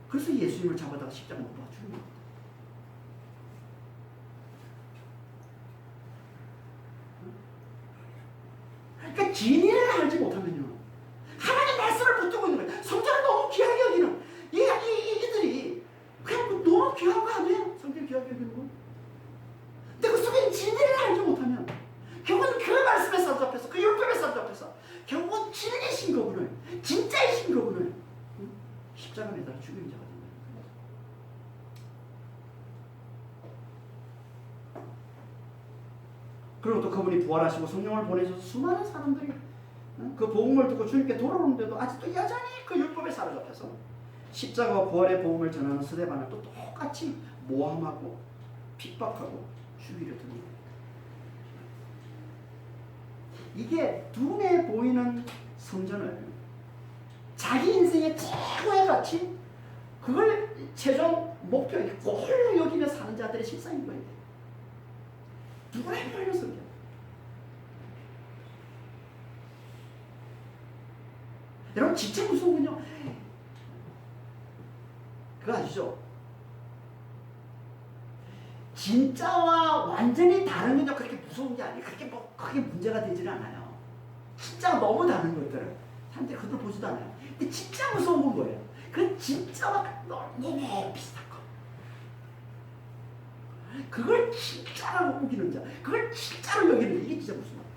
그래서 예수님을 잡아다가 십자가 못 박아주는 겁니다. 그러니까 진리를 알지 못하면요, 하나님 말씀을 붙들고 있는 거예요. 성전을 너무 귀하게 여기는 이들이 그냥 너무 귀한 거 아니에요? 성전 귀하게 여기는 거. 근데 그 속에 진리를 알지 못하면 결국은 그 말씀에 사로잡혀서, 그 율법에 사로잡혀서 결국은 진리신 그분을, 진짜이신 그분을 십자가 매달아 죽이는 자가 됩니다. 그리고 또 그분이 부활하시고 성령을 보내셔서 수많은 사람들이 그 복음을 듣고 주님께 돌아오는데도 아직도 여전히 그 율법에 사로잡혀서 십자가와 부활의 복음을 전하는 스데반을 또 똑같이 모함하고 핍박하고 죽이려 드는 거예요. 이게 눈에 보이는 성전을 자기 인생의 최고의 가치, 그걸 최종 목표, 꼴로 여기며 사는 자들의 실상인 거예요. 누구나 보이는 성전. 여러분 진짜 무서운 건요, 그거 아시죠? 진짜와 완전히 다른 건요 그렇게 무서운 게 아니에요. 그렇게 뭐 크게 문제가 되지는 않아요. 진짜가 너무 다른 것들을 사람들이 그걸 보지도 않아요. 근데 진짜 무서운 건 뭐예요? 그 진짜와 너무 비슷한 거. 그걸 진짜라고 우기는 자, 그걸 진짜로 여기는 자, 이게 진짜 무슨 말이에요?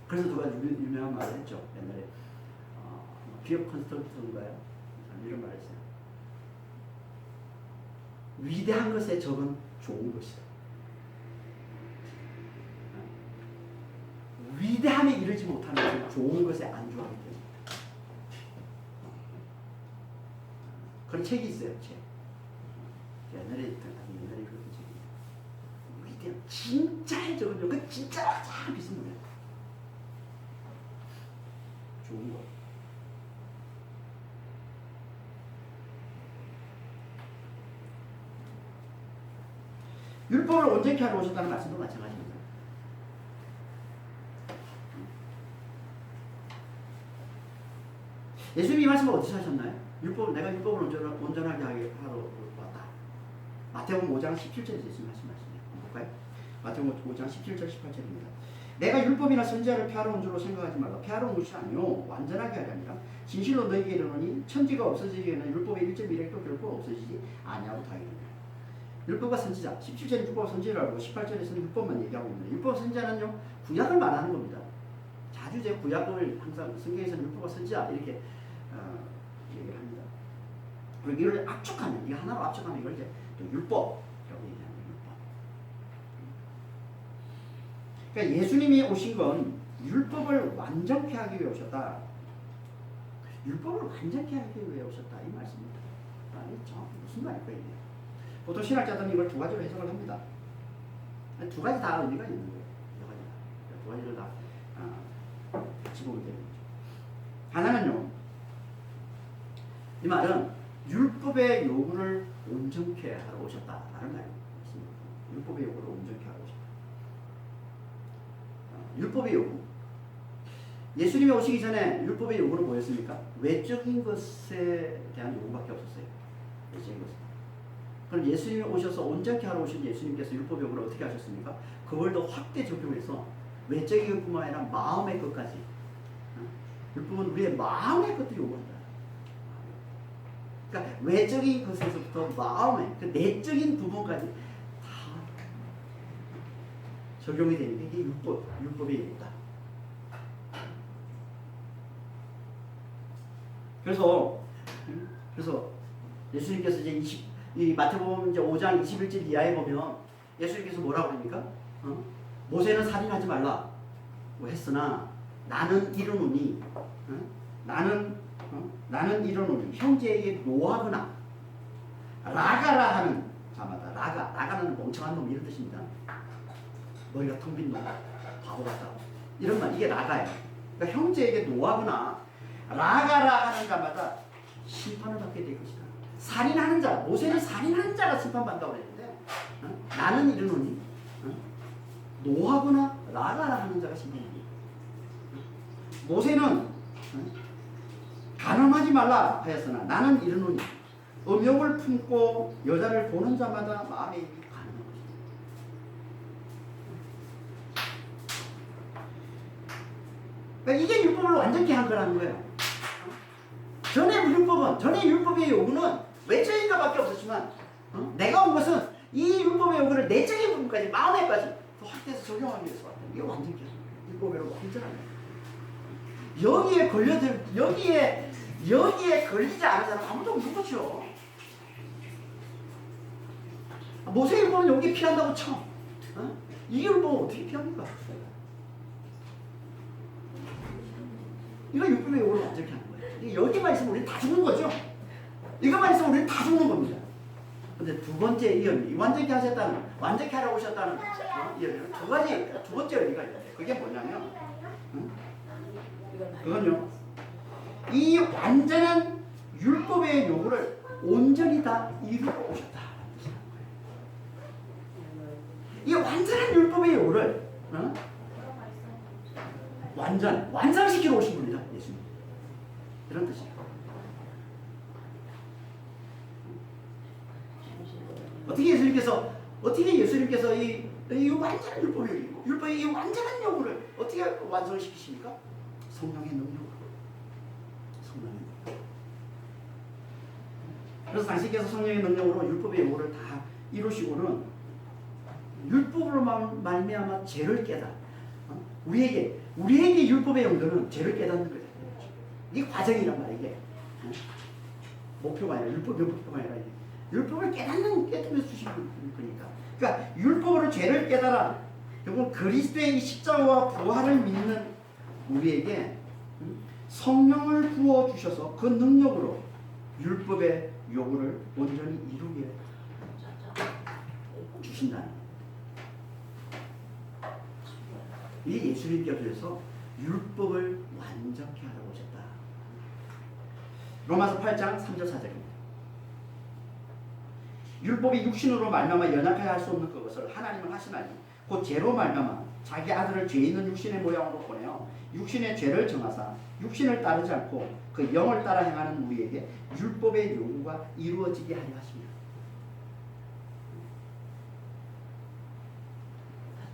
그래서 누가 유명한 말을 했죠. 옛날에 기업 컨설턴트인가요? 이런 말을 했어요. 위대한 것에 적은 좋은 것이다. 위대함에 이르지 못하는 좋은 것에 안주하기 때문에. 그런 책이 있어요. 책. 옛날에 그런 책이. 위대한 진짜에 적은 그 진짜랑 참 비슷한 거예요. 좋은 거. 율법을 온전케 하러 오셨다는 말씀도 마찬가지입니다. 예수님이 이 말씀을 어디서 하셨나요? 내가 율법을 온전하게 하러 왔다. 마태복음 5장 17절에서 예수님이 하신 말씀이에요. 볼까요? 마태복음 5장 17절 18절입니다. 내가 율법이나 선지자를 폐하러 온 줄로 생각하지 말라. 폐하러 온 것이 아니요 완전하게 하려 함이라. 진실로 너희에게 이르노니 천지가 없어지기에는 율법의 1.1획도 결코 없어지지 아니하고 다 이르노라. 율법과 선지자, 17절에 율법과 선지자라고 18절에서는 율법만 얘기하고 있는데, 율법과 선지자는요 구약을 말하는 겁니다. 자주 제 구약을 항상 성경에서는 율법과 선지자 이렇게 얘기를 합니다. 그리고 이걸 압축하면, 이 하나로 압축하면 이걸 이제 또 율법이라고 얘기합니다. 율법. 그러니까 예수님이 오신 건 율법을 완전케 하기 위해 오셨다. 율법을 완전케 하기 위해 오셨다 이 말씀입니다. 아니 정확히 무슨 말일까 이게? 보통 신학자들은 이걸 두 가지로 해석을 합니다. 두 가지 다 의미가 있는 거예요. 두 가지를 다 같이 보면 되는 거죠. 하나는요, 이 말은 율법의 요구를 온전케 하러 오셨다라는 말입니다. 율법의 요구를 온전케 하러 오셨다. 율법의 요구. 예수님이 오시기 전에 율법의 요구는 뭐였습니까? 외적인 것에 대한 요구밖에 없었어요. 외적인 것. 그럼 예수님이 오셔서 온전케 하러 오신 예수님께서 율법의 요구를 어떻게 하셨습니까? 그걸 더 확대 적용해서 외적인 것뿐만 아니라 마음의 것까지. 율법은 우리의 마음의 것도 요구한다. 그러니까 외적인 것에서부터 마음의 그 내적인 부분까지 다 적용이 되는 게 이게 율법의 요구다. 그래서 예수님께서 이제 이 마태복음 이제 5장 21절 이하에 보면 예수님께서 뭐라고 그럽니까? 모세는 살인하지 말라 뭐 했으나 나는 이르노니 나는 이러노니 형제에게 노하거나 라가라 하는 자마다 라가는 멍청한 놈 이런 뜻입니다. 머리가 텅 빈 놈, 바보 같다 이런 말 이게 라가예요. 그러니까 형제에게 노하거나 라가라 하는 자마다 심판을 받게 될 것이다. 살인하는 자, 모세는 살인하는 자가 심판받는다고 그랬는데 나는 이르노니 노하거나 라가라 하는 자가 심판받는다. 모세는 간음하지 말라 하였으나 나는 이르노니 음욕을 품고 여자를 보는 자마다 마음에 입이 가는 것이다. 그러니까 이게 율법을 완전히 한 거라는 거예요. 전에 율법의 요구는 외적인 것밖에 없었지만 내가 온 것은 이 율법의 요구를 내적인 부분까지 마음에까지 확대해서 적용하기 위해서 왔다. 이게 완전히 율법의 요구가 완전한 거예요. 여기에 걸리지 않은 사람 아무도 없는 거죠. 모세의 율법은 여기 피한다고 쳐. 이 율법은 어떻게 피합니까? 이거 율법의 요구를 완전히 하는 거예요. 여기만 있으면 우리는 다 죽는 거죠. 이것만 있으면 우리는 다 죽는 겁니다. 근데 두 번째 이언이 완전히 하셨다는, 완전히 하라고 오셨다는 이언이 두 번째 의미가 있어요. 그게 뭐냐면, 그건요, 이 완전한 율법의 요구를 온전히 다 이루고 오셨다. 이 완전한 율법의 요구를 완성시키러 오신 분이다. 예수님. 이런 뜻이에요. 어떻게 예수님께서 이 완전한 율법의 이 완전한 요구를 어떻게 완성시키십니까? 성령의 능력으로. 그래서 당신께서 성령의 능력으로 율법의 요구를 다 이루시고는 율법으로 말미암아 죄를 우리에게 율법의 용도는 죄를 깨닫는 거예요. 이게 과정이란 말이에요. 이게 목표가 아니라 목표가 아니라 율법을 깨닫는 주시는 거니까. 그러니까 율법으로 죄를 깨달아 결국 그리스도의 이 십자가와 부활을 믿는 우리에게 성령을 부어 주셔서 그 능력으로 율법의 요구를 온전히 이루게 주신다는 거예요. 이 예수님께서 율법을 완전케 하러 오셨다. 로마서 8장 3절 4절입니다. 율법이 육신으로 말미암아 연약하게 할 수 없는 그것을 하나님은 하시나니 곧 죄로 말미암아 자기 아들을 죄 있는 육신의 모양으로 보내어 육신의 죄를 정하사 육신을 따르지 않고 그 영을 따라 행하는 우리에게 율법의 요구가 이루어지게 하려 하십니다.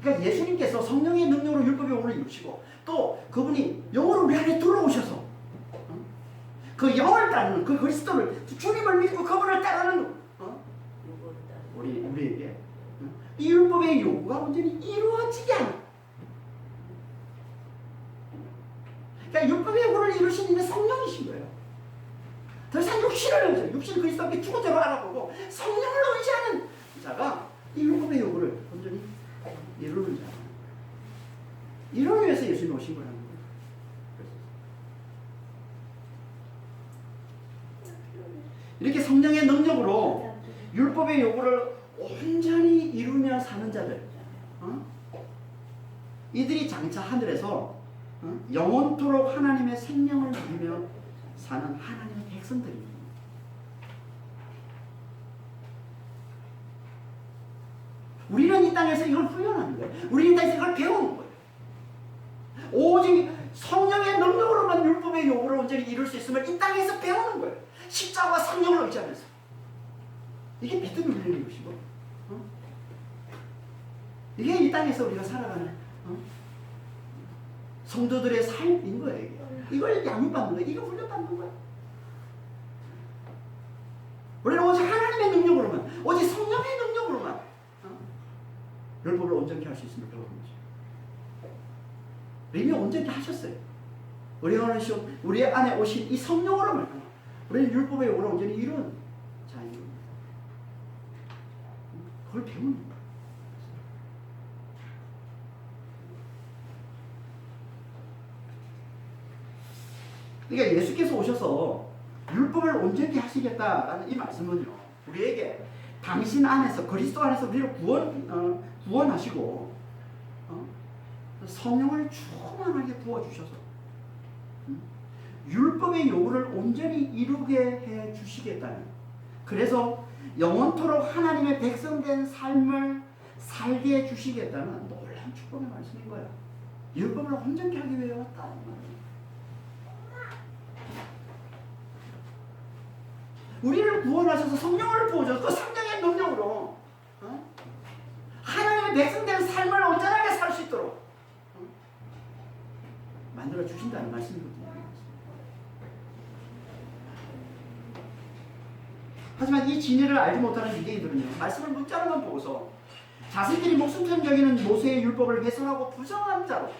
그러니까 예수님께서 성령의 능력으로 율법의 요구를 이루시고 또 그분이 영으로 우리 안에 들어오셔서 그 영을 따르는 그 그리스도를 주님을 믿고 그분을 따르는 우리에게 이 율법의 요구가 온전히 이루어지게 하는. 그러니까 율법의 요구를 이루신 이는 성령이신 거예요. 더 이상 육신을 그리스도께 죽은 대로 알아보고 성령을 의지하는 자가 이 율법의 요구를 온전히 이루는 자. 이러기 위해서 예수님이 오신 거라는 거예요. 이렇게 성령의 능력으로 율법의 요구를 온전히 이루며 사는 자들, 이들이 장차 하늘에서 영원토록 하나님의 생명을 누리며 사는 하나님의 백성들입니다. 우리는 이 땅에서 이걸 훈련하는 거예요. 우리는 이 땅에서 이걸 배우는 거예요. 오직 성령의 능력으로만 율법의 요구를 온전히 이룰 수 있으면 이 땅에서 배우는 거예요. 십자가와 성령을 의지하면서. 이게 믿음이 훈련인 것이고, 이게 이 땅에서 우리가 살아가는 성도들의 삶인 거예요. 이걸 양육받는 거예요. 이거 훈련받는 거예요. 우리는 오직 하나님의 능력으로만, 오직 성령의 능력으로만 율법을 온전히 할 수 있음을 배우는 거죠. 이미 온전히 하셨어요. 우리 안에 오신 이 성령으로만 우리는 율법의 요구를 온전히 이룬 자입니다. 그걸 배우는 거예요. 그러니까 예수께서 오셔서 율법을 온전히 하시겠다라는 이 말씀은요, 우리에게 당신 안에서, 그리스도 안에서 우리를 구원하시고 성령을 충만하게 부어주셔서 율법의 요구를 온전히 이루게 해 주시겠다는, 그래서 영원토록 하나님의 백성된 삶을 살게 해 주시겠다는 놀라운 축복의 말씀인 거야. 율법을 온전히 하기 위해 왔다 이 말이야. 우리를 구원하셔서 성령을 부어줘서 그 성령의 능력으로 하나님의 백성된 삶을 온전하게 살 수 있도록 만들어 주신다는 말씀이거든요. 하지만 이 진리를 알지 못하는 유대인들은요, 말씀을 문자로만 보고서 자신들이 목숨처럼 여기는 모세의 율법을 훼손하고 부정한 자로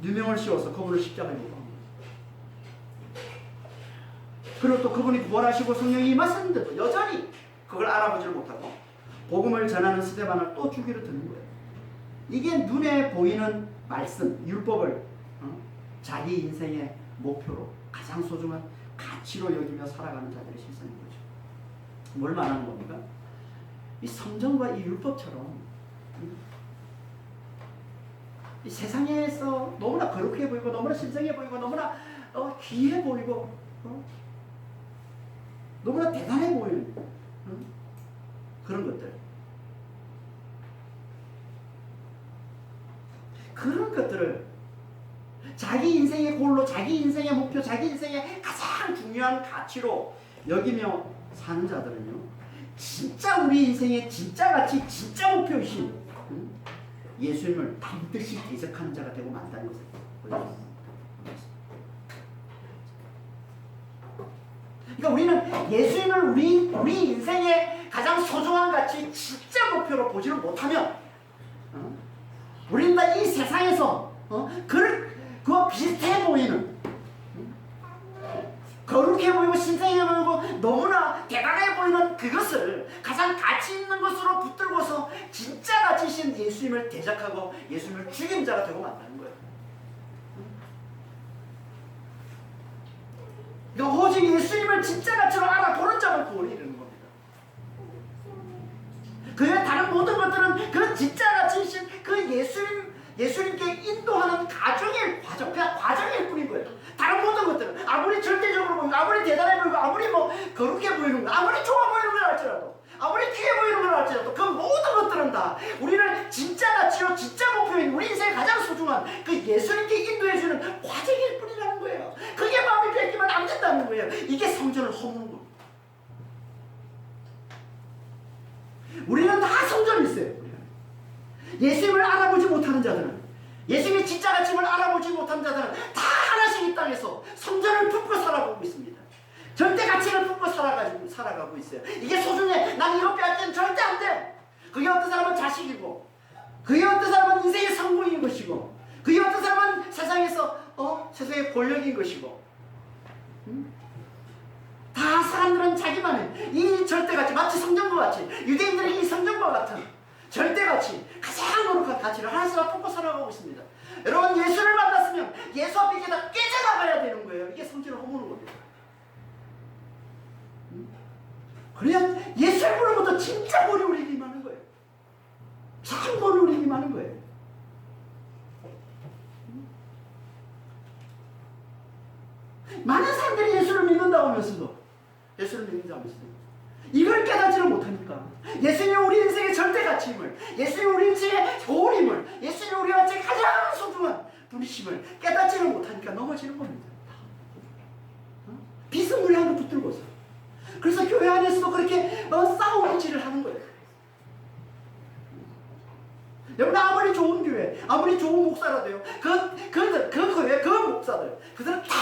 누명을 씌워서 그분을 십자가에 못 박는 거예요. 그리고 또 그분이 부활하시고 성령이 임하셨는데도 여전히 그걸 알아보지를 못하고 복음을 전하는 스데반을 또 죽이려 드는 거예요. 이게 눈에 보이는 말씀, 율법을 자기 인생의 목표로, 가장 소중한 가치로 여기며 살아가는 자들의 실상인 거죠. 뭘 말하는 겁니까? 이 성전과 이 율법처럼 이 세상에서 너무나 거룩해 보이고 너무나 신성해 보이고 너무나 귀해 보이고 너무나 대단해 보이는 그런 것들, 그런 것들을 자기 인생의 골로, 자기 인생의 목표, 자기 인생의 가장 중요한 가치로 여기며 사는 자들은요, 진짜 우리 인생의 진짜 가치, 진짜 목표이신 예수님을 반드시 대적하는 자가 되고 만다는 것을 보여줍니다. 그러니까 우리는 예수님을 우리 인생의 가장 소중한 가치, 진짜 목표로 보지를 못하면 우리는 다 이 세상에서 그와 비슷해 보이는, 거룩해 보이고 신성해 보이고 너무나 대단해 보이는 그것을 가장 가치 있는 것으로 붙들고서 진짜 가치이신 예수님을 대적하고 예수님을 죽인 자가 되고 만다는 거예요. 그러니까 오직 예수님을 진짜 가치로 알아보는 자만 구원이 이르는 겁니다. 그 외 다른 모든 것들은 그 진짜 가치이신 그 예수님께 인도하는 가정의 과정, 그냥 과정일 뿐인 거예요. 다른 모든 것들은 아무리 절대적으로 보이고 아무리 대단해 보이고 아무리 거룩해 보이는 거, 아무리 좋아 보이는 걸 할지라도, 아무리 귀해 보이는 걸 할지라도 그 모든 것들은 다 우리를 진짜 가치로, 진짜 목표인 우리 인생의 가장 소중한 그 예수님께 인도해주는 과정일 뿐이라는 거예요. 그게 마음이 뺏기면 안 된다는 거예요. 이게 성전을 허무는 겁니다. 우리는 다 성전이 있어요. 예수님을 알아보지 못하는 자들은, 예수님의 진짜 가치를 알아보지 못하는 자들은 다 하나씩 이 땅에서 성전을 품고 살아가고 있습니다. 절대 가치를 품고 살아가고 있어요. 이게 소중해, 난 이거 빼앗기면 절대 안 돼. 그게 어떤 사람은 자식이고, 그게 어떤 사람은 인생의 성공인 것이고, 그게 어떤 사람은 세상의 권력인 것이고, 다 사람들은 자기만의 이 절대가치, 마치 성전과 같이, 유대인들의 이 성전과 같은 절대가치, 가장 거룩한 가치를 하나씩 품고 살아가고 있습니다. 여러분, 예수를 만났으면 예수 앞에 이게 다 깨져나가야 되는 거예요. 이게 성전을 허무는 겁니다. 그래야 예수를 보는 것도 진짜 머리 우리님이 많은 거예요. 참 머리 우리님이 많은 거예요. 많은 사람들이 예수를 믿는다고 하면서도, 예수를 믿는다고 하면서도 이걸 깨닫지를 못하니까, 예수님이 우리 인생의 절대 가치임을, 예수님이 우리 인생의 소원임을, 예수님이 우리 인생의 가장 소중한 분이심을 깨닫지를 못하니까 넘어지는 겁니다. 비스무리한 거 붙들고서. 그래서 교회 안에서도 그렇게 싸움질을 하는 거예요. 여러분, 아무리 좋은 교회, 아무리 좋은 목사라도요, 그 교회, 그 목사들, 그들은 다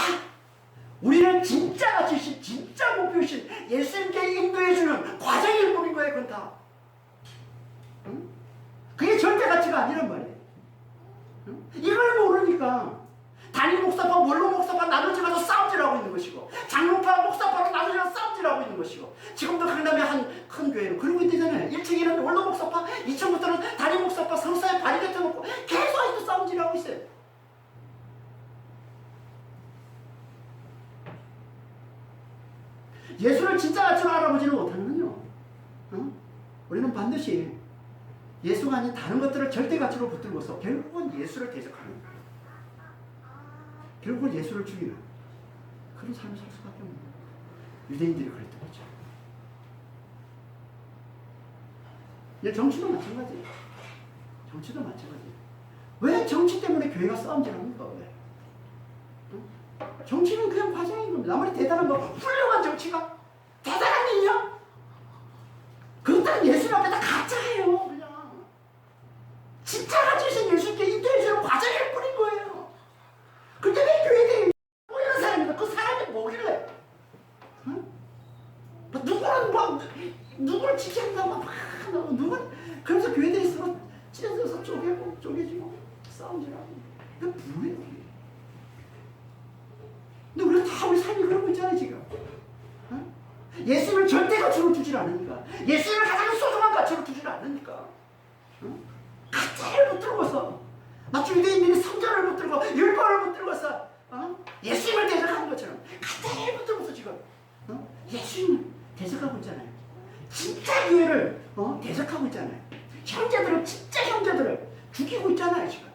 우리를 진짜 가치신, 진짜 목표신 예수님께 인도해주는 과정일 뿐인 거예요. 그건 다. 그게 절대 가치가 아니란 말이에요. 이걸 모르니까 단임 목사파, 원로 목사파 나눠지면서 싸움질하고 있는 것이고, 장로파, 목사파로 나눠지면서 싸움질하고 있는 것이고, 지금도 강남의 한 큰 교회는 그러고 있대잖아요. 1층에는 원로 목사파, 2층부터는 단임 목사파, 성사에 발이 뱉어놓고 계속 아직도 싸움질하고 있어요. 예수를 진짜 가치로 알아보지는 못하면요, 우리는 반드시 예수가 아닌 다른 것들을 절대 가치로 붙들고서 결국은 예수를 대적하는 거예요. 결국은 예수를 죽이는 그런 삶을 살 수밖에 없는 거예요. 유대인들이 그랬던 거죠. 정치도 마찬가지예요. 정치도 마찬가지예요. 왜 정치 때문에 교회가 싸움질합니까? 왜? 정치는 그냥 과정인 겁니다. 아무리 대단한 거, 훌륭한 정치가 대단한 일이야? 그것들은 예수 앞에다 가짜예요. 그냥 진짜 가지신 예수께 인도해주는 과정일 뿐인 거예요. 근데 왜 교회에 이런 사람이다? 그 사람이 뭐길래? 누구를 지지한다고 막 한다고 그래서 교회들이 서로 찢어져서 쪼개지고 싸움질하고. 이게 뭐예요? 근데 우리가 다 우리 삶이 그러고 있잖아요 지금. 예수를 절대 가치로 두질 않으니까, 예수를 가장 소중한 가치로 두질 않으니까, 가짜를 붙들고서 마치 유대인들이 성전을 붙들고 율법을 붙들고서 예수님을 대적하는 것처럼 가짜를 붙들고서 지금 예수님을 대적하고 있잖아요. 진짜 교회를 대적하고 있잖아요. 형제들을, 진짜 형제들을 죽이고 있잖아요 지금.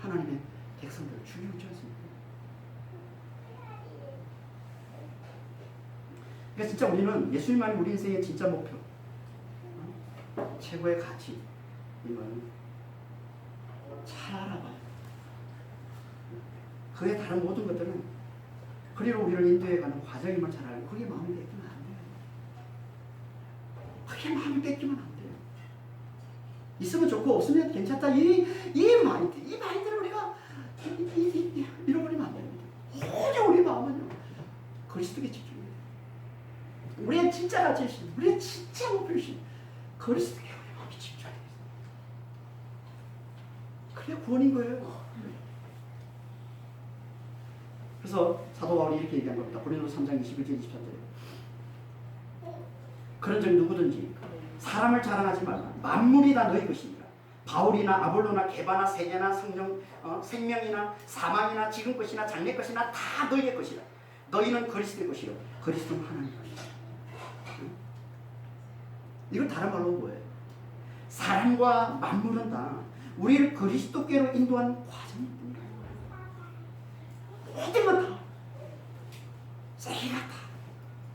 하나님의 백성들을 죽이고 있지 않습니까? 그러니까 진짜 우리는 예수님만이 우리 인생의 진짜 목표, 최고의 가치, 이건 잘 알아봐요. 그의 다른 모든 것들은 그리로 우리를 인도해가는 과정임을 잘 알고 그게 마음이 뺏기면 안 돼요. 그게 마음이 뺏기면 안 돼요. 있으면 좋고 없으면 괜찮다. 이 마인드를 우리가 잃어버리면 안 됩니다. 오직 우리 마음은요, 그리스도께 집중해야 돼요. 우리의 진짜 가치이신, 우리의 진짜 목표이신 그리스도께 우리 마음이 집중해야 돼요. 그게 구원인 거예요. 그래서 사도 바울이 이렇게 얘기한 겁니다. 고린도서 3장 21절 23절에 그런즉 누구든지 사람을 자랑하지 말라. 만물이 다 너희 것이니라. 바울이나 아볼로나 게바나 세계나 생명이나 사망이나 지금 것이나 장래 것이나 다 너희의 것이라. 너희는 그리스도의 것이요 그리스도는 하나님의 것이라. 이건 다른 말로 뭐예요? 사람과 만물은 다 우리를 그리스도께로 인도하는 과정일 뿐이에요. 모든 것 다, 세계가 다,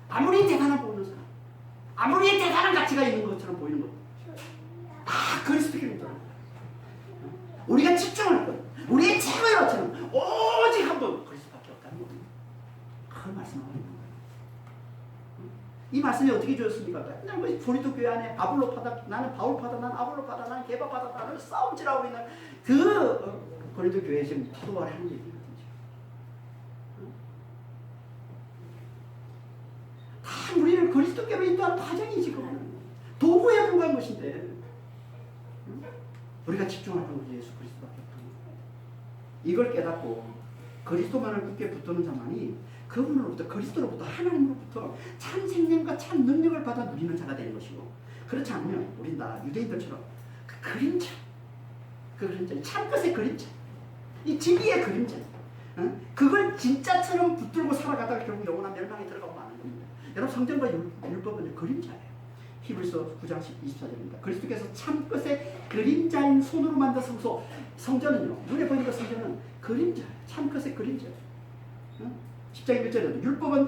아무리 대단한 보이는 사람, 아무리 대단한 가치가 있는 것처럼 보이는 것, 다 그리스도께로 인도하는 거예요. 우리가 집중할 것, 우리의 최고의 가치는 오직 한 분, 그리스도밖에 없다는 거예요. 그걸 말씀하고 있는 거예요. 이 말씀이 어떻게 주었습니까? 맨날 뭐 고린도 교회 안에 아볼로 파다, 나는 바울 파다, 나는 아볼로 파다, 나는 게바 파다, 나는 싸움질하고 있는 그 고린도 교회에 지금 사도 바울이 하는 얘기거든요. 다 우리를 그리스도께로 인도하는 과정이 지금 도구에 불과한 것인데, 우리가 집중할 건 예수 그리스도밖에 없다는 거예요. 이걸 깨닫고 그리스도만을 굳게 붙드는 자만이 그분으로부터, 그리스도로부터, 하나님으로부터 참 생명과 참 능력을 받아 누리는 자가 되는 것이고, 그렇지 않으면 우린 다 유대인들처럼 그 그림자, 참것의 그림자, 이 진리의 그림자, 그걸 진짜처럼 붙들고 살아가다가 결국 영원한 멸망에 들어가고 마는 겁니다. 여러분, 성경과 율법은 그림자예요. 히브리서 9장 24절입니다. 그리스도께서 참것의 그림자인 손으로 만든 성전은요, 눈에 보이는 성전은 그림자예요. 참것의 그림자예요. 10장 1절에도 율법은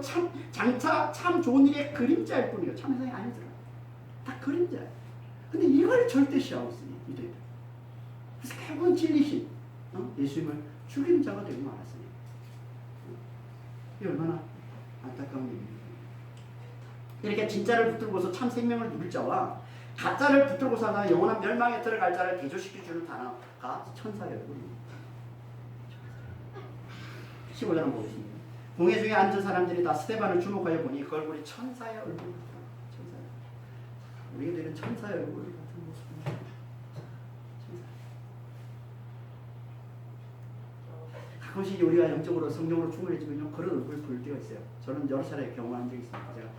장차 참 좋은 일의 그림자일 뿐이에요. 참 세상이 아니더라. 다 그림자예요. 근데 이걸 절대 시하고 있으니 유대인들. 그래서 결국은 진리신 예수님을 죽이는 자가 되고 말았으니, 이게 얼마나 안타까운 일입니까? 이렇게 진짜를 붙들고서 참 생명을 누릴 자와 가짜를 붙들고 살다가 영원한 멸망에 들어갈 자를 대조시켜주는 단어가 천사예요. 15절 한번 보겠습니다. 공회 중에 앉은 사람들이 다 스데반을 주목하여 보니 그 얼굴이 천사의 얼굴 같다. 천사의. 우리들은 천사의 얼굴 같은 모습입니다. 가끔씩 우리가 영적으로 성령으로 충만해지면 그런 얼굴을 볼 때가 있어요. 저는 여러 차례 경험한 적이 있습니다. 제가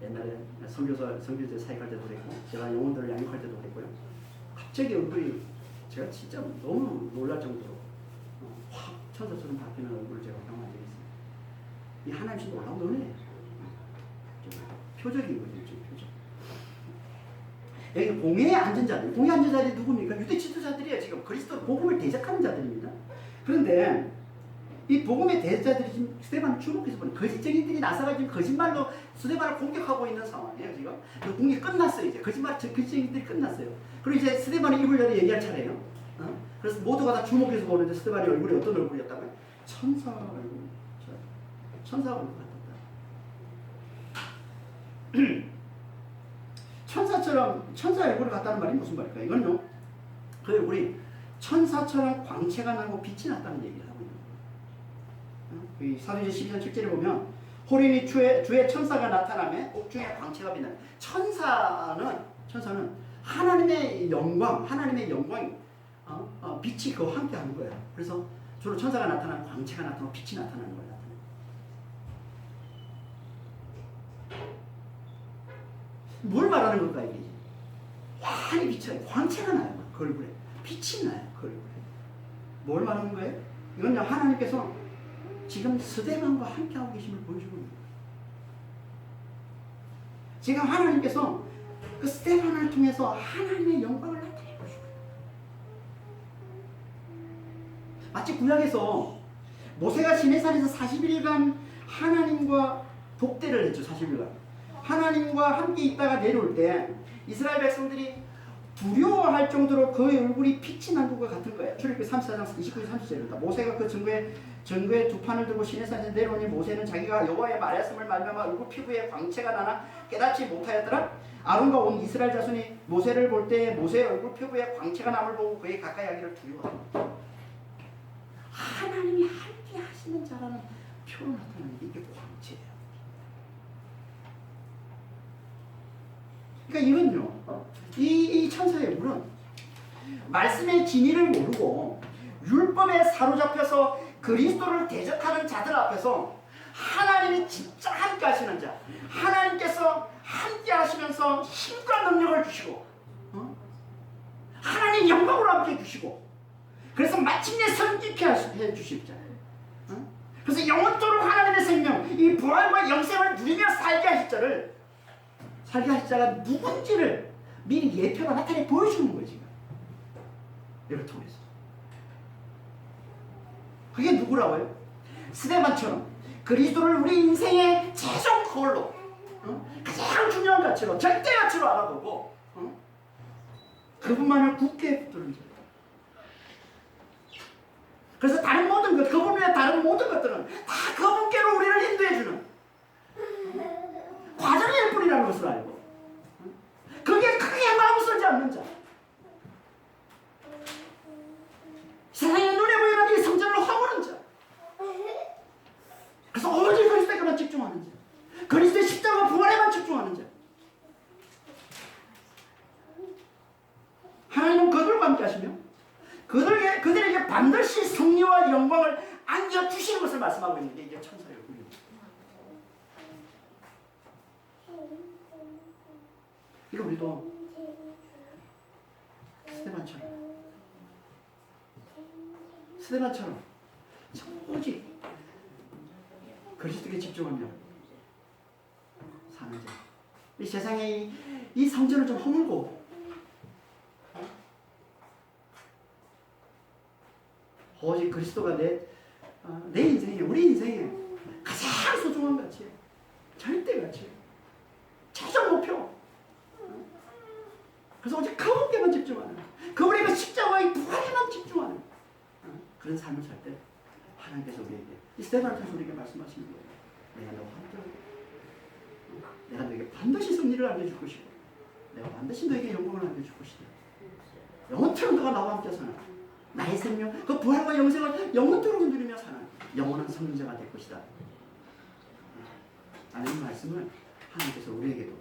옛날에 선교제 사역할 때도 그랬고, 제가 영혼들을 양육할 때도 그랬고요. 갑자기 얼굴이 제가 진짜 너무 놀랄 정도로 확 천사처럼 바뀌는 얼굴을 제가 경험한 적이 있습니다. 이 하나님 신 놀라운 은혜예요. 표적인 거죠. 표적. 여기 공회에 앉은 자들, 공회에 앉은 자들이 누굽니까? 유대 지도자들이에요. 지금 그리스도 복음을 대적하는 자들입니다. 그런데 이 복음의 대적자들이 지금 스데반을 주목해서 보니 거짓 증인들이 나서가지고 거짓말로 스데반을 공격하고 있는 상황이에요. 지금 그 공격이 끝났어요. 이제 거짓 증인들이 끝났어요. 그리고 이제 스데반의 입을 열어 얘기할 차례예요. 그래서 모두가 다 주목해서 보는데 스데반의 얼굴이 어떤 얼굴이었다고요? 천사 얼굴. 천사 얼굴 같았다. 천사처럼 천사 얼굴을 갖다는 말이 무슨 말일까요? 이건요, 그 얼굴이 천사처럼 광채가 나고 빛이 났다는 얘기를 하고 있는 거예요. 이 사도행전 12장 7절에 보면 호련히 주의 천사가 나타나며 옥중에 광채가 빛나. 천사는 하나님의 영광, 빛이 그와 함께 하는 거예요. 그래서 주로 천사가 나타나면 광채가 나타나고 빛이 나타나는 거예요. 뭘 말하는 걸까 이게? 환히 비쳐요. 광채가 나요. 그 얼굴에. 빛이 나요. 그 얼굴에. 뭘 말하는 거예요? 이건 하나님께서 지금 스데반과 함께하고 계심을 보여주고 있는 거예요. 지금 하나님께서 그 스데반을 통해서 하나님의 영광을 나타내고 계시고, 마치 구약에서 모세가 시내산에서 40일간 하나님과 독대를 했죠. 40일간. 하나님과 함께 있다가 내려올 때 이스라엘 백성들이 두려워할 정도로 그의 얼굴이 빛이 난 것과 같은 거예요. 출애굽기 34장 29절 30절입니다. 모세가 그 전구에 두 판을 들고 시내산에서 내려오니 모세는 자기가 여호와의 말씀을 말미암아 얼굴 피부에 광채가 나나 깨닫지 못하였더라. 아론과 온 이스라엘 자손이 모세를 볼 때 모세의 얼굴 피부에 광채가 남을 보고 그의 가까이 하기를 두려워합니다. 하나님이 함께 하시는 자라는 표로 나타나는 게 이게 광채예요. 그러니까 이건요, 이 천사의 얼굴은 말씀의 진리를 모르고 율법에 사로잡혀서 그리스도를 대적하는 자들 앞에서 하나님이 진짜 함께 하시는 자, 하나님께서 함께 하시면서 힘과 능력을 주시고 하나님 영광으로 함께 해주시고, 그래서 마침내 성기케 해주실 자, 그래서 영원토록 하나님의 생명, 이 부활과 영생을 누리며 살게 하실 자를, 살게 하실 자가 누군지를 미리 예표가 나타내 보여주는 거예요. 지금 이걸 통해서. 그게 누구라고요? 스데반처럼 그리스도를 우리 인생의 최종 거울로, 가장 중요한 가치로, 절대 가치로 알아보고 그분만을 굳게 붙드는 자예요. 그래서 다른 모든 것, 그분 외에 다른 모든 것들은 다 그분께로 우리를 인도해주는 과정일 뿐이라는 것을 알고, 그게 크게 마음 쓰지 않는 자, 세상의 눈에 보이는 이 성전을 허무는 자, 그래서 오직 그리스도에게만 집중하는 자, 그리스도의 십자가 부활에만 집중하는 자, 하나님은 그들과 함께 하시며 그들에게 반드시 승리와 영광을 안겨주시는 것을 말씀하고 있는 게 이게 천사의 얼굴입니다. 이거 우리도 스데반처럼 오직 그리스도께 집중하며 사는 자, 이 세상에 이 성전을 좀 허물고 오직 그리스도가 내 인생에, 우리 인생에 가장 소중한 가치예요. 절대 가치예요. 최종 목표. 그래서 오직 그분께만 집중하는, 그분의 그 십자가의 부활에만 집중하는 그런 삶을 살 때 하나님께서 우리에게, 이 스데반을 통해서 우리에게 말씀하시는 거예요. 내가 너와 함께하고, 내가 너에게 반드시 승리를 안겨줄 것이고, 내가 반드시 너에게 영광을 안겨줄 것이다. 영원토록 너가 나와 함께 사는 나의 생명, 그 부활과 영생을 영원토록 누리며 사는 영원한 성자가 될 것이다. 라는 이 말씀을 하나님께서 우리에게도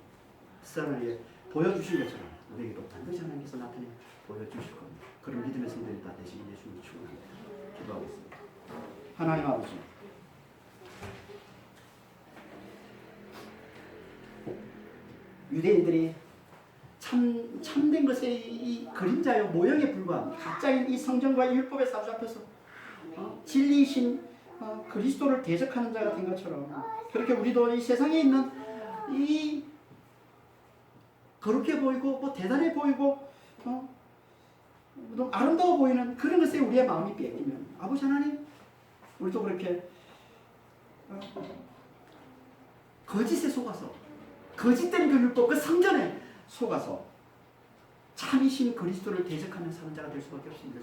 스데반에게 보여주신 것처럼 우리에게도 반드시 하나님께서 나타내 보여주실 겁니다. 그런 믿음의 성도들이 다 되시길 예수님을 축원합니다. 기도하겠습니다. 하나님 아버지, 유대인들이 참된 것의 이 그림자요 모형에 불과한 가짜인 이 성전과 율법에 사로잡혀서 진리이신 그리스도를 대적하는 자가 된 것처럼 그렇게 우리도 이 세상에 있는 이 거룩해 보이고 뭐 대단해 보이고 너무 아름다워 보이는 그런 것에 우리의 마음이 뺏기면 아버지 하나님 우리도 그렇게 거짓에 속아서 거짓된 교육법 그 성전에 속아서 참이신 그리스도를 대적하는 사는 자가 될 수밖에 없습니다.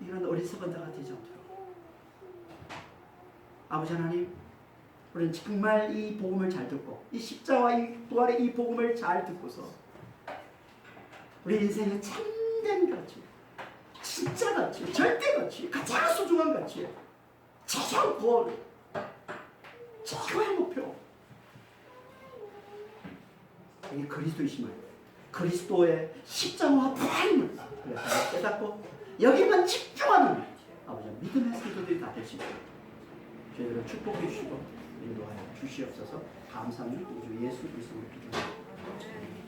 이런 어리석은 자가 되지 않도록 아버지 하나님 우리는 정말 이 복음을 잘 듣고 이 십자와 이 부활의 이 복음을 잘 듣고서 우리 인생의 참된 가치 진짜 가치 절대 가치 가장 소중한 가치 최종 골 최고의 목표 이 그리스도이심을 그리스도의 십자가와 부활임을 깨닫고 여기만 집중하는 아버지 믿음의 성도들이 다 될 수 있도록 저희들을 축복해 주시고 인도하여 주시옵소서. 감사합니다. 우리 주 예수 그리스도를 기도합니다.